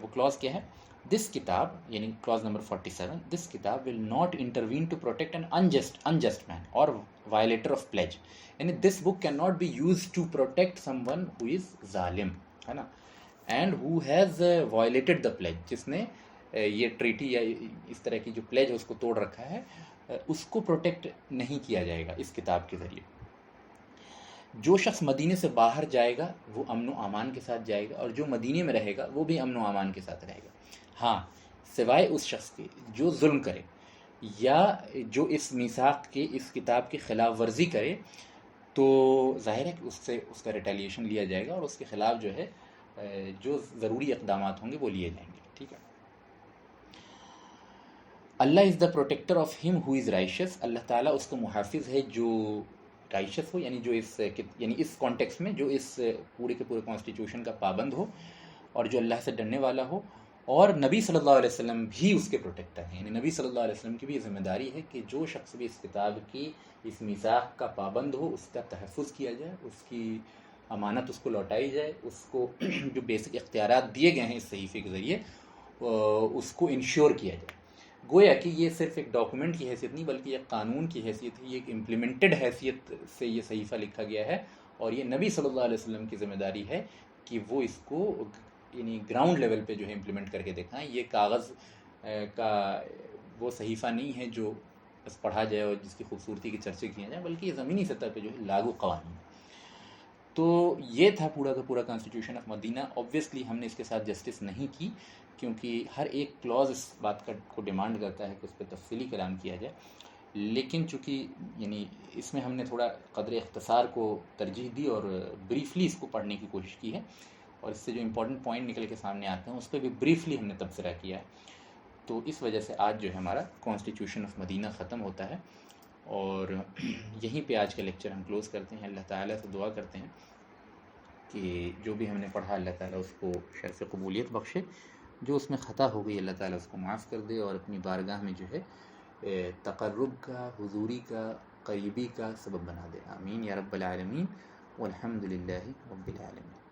وہ کلوز کیا ہے؟ دس کتاب، یعنی کلوز نمبر 47، دس کتاب will not intervene to protect an unjust man or violator of pledge. یعنی this book can not be use to protect someone who is ظالم، ہے نا، and who has violated the pledge, جس نے یہ treaty یا اس طرح کی جو پلیج ہے اس کو توڑ رکھا ہے، اس کو پروٹیکٹ نہیں کیا جائے گا اس کتاب کے ذریعے. جو شخص مدینے سے باہر جائے گا وہ امن و امان کے ساتھ جائے گا، اور جو مدینے میں رہے گا وہ بھی امن و امان کے ساتھ رہے گا. ہاں، سوائے اس شخص کے جو ظلم کرے یا جو اس میثاق کے، اس کتاب کی خلاف ورزی کرے، تو ظاہر ہے کہ اس کا ریٹیلیشن لیا جائے گا، اور اس کے خلاف جو ہے جو ضروری اقدامات ہوں گے وہ لیے جائیں گے. ٹھیک ہے. اللہ از دا پروٹیکٹر آف ہم ہو از رائشس، اللہ تعالیٰ اس کا محافظ ہے جو رائشس ہو، یعنی جو اس کانٹیکس میں جو اس پورے کے پورے کانسٹیٹیوشن کا پابند ہو اور جو اللہ سے ڈرنے والا ہو. اور نبی صلی اللہ علیہ وسلم بھی اس کے پروٹیکٹر ہیں، یعنی نبی صلی اللہ علیہ وسلم کی بھی یہ ذمہ داری ہے کہ جو شخص بھی اس کتاب کی اس میثاق کا پابند ہو اس کا تحفظ کیا جائے، اس کی امانت اس کو لوٹائی جائے، اس کو جو بیسک اختیارات دیے گئے ہیں اس صحیفے کے ذریعے اس کو انشور کیا جائے. گویا کہ یہ صرف ایک ڈاکومنٹ کی حیثیت نہیں بلکہ ایک قانون کی حیثیت ہے، یہ ایک امپلیمنٹڈ حیثیت سے یہ صحیفہ لکھا گیا ہے، اور یہ نبی صلی اللہ علیہ وسلم کی ذمہ داری ہے کہ وہ اس کو یعنی گراؤنڈ لیول پہ جو ہے امپلیمنٹ کر کے دکھائیں. یہ کاغذ کا وہ صحیفہ نہیں ہے جو بس پڑھا جائے اور جس کی خوبصورتی کی چرچے کیے جائیں، بلکہ یہ زمینی سطح پہ جو ہے لاگو قوانین. تو یہ تھا پورا کا پورا کانسٹیٹیوشن آف مدینہ. آبویسلی ہم نے اس کے ساتھ جسٹس نہیں کی کیونکہ ہر ایک کلاز اس بات کو ڈیمانڈ کرتا ہے کہ اس پہ تفصیلی کلام کیا جائے، لیکن چونکہ یعنی اس میں ہم نے تھوڑا قدر اختصار کو ترجیح دی اور بریفلی اس کو پڑھنے کی کوشش کی ہے، اور اس سے جو امپورٹنٹ پوائنٹ نکل کے سامنے آتے ہیں اس پہ بھی بریفلی ہم نے تبصرہ کیا ہے. تو اس وجہ سے آج جو ہے ہمارا کانسٹیٹیوشن آف مدینہ ختم ہوتا ہے، اور یہیں پہ آج کا لیکچر ہم کلوز کرتے ہیں. اللہ تعالیٰ سے دعا کرتے ہیں کہ جو بھی ہم نے پڑھا اللہ تعالیٰ اس کو شرف قبولیت بخشے، جو اس میں خطا ہو گئی اللہ تعالیٰ اس کو معاف کر دے اور اپنی بارگاہ میں جو ہے تقرب کا، حضوری کا، قریبی کا سبب بنا دے. آمین یا رب العالمین، والحمد للہ رب العالمین.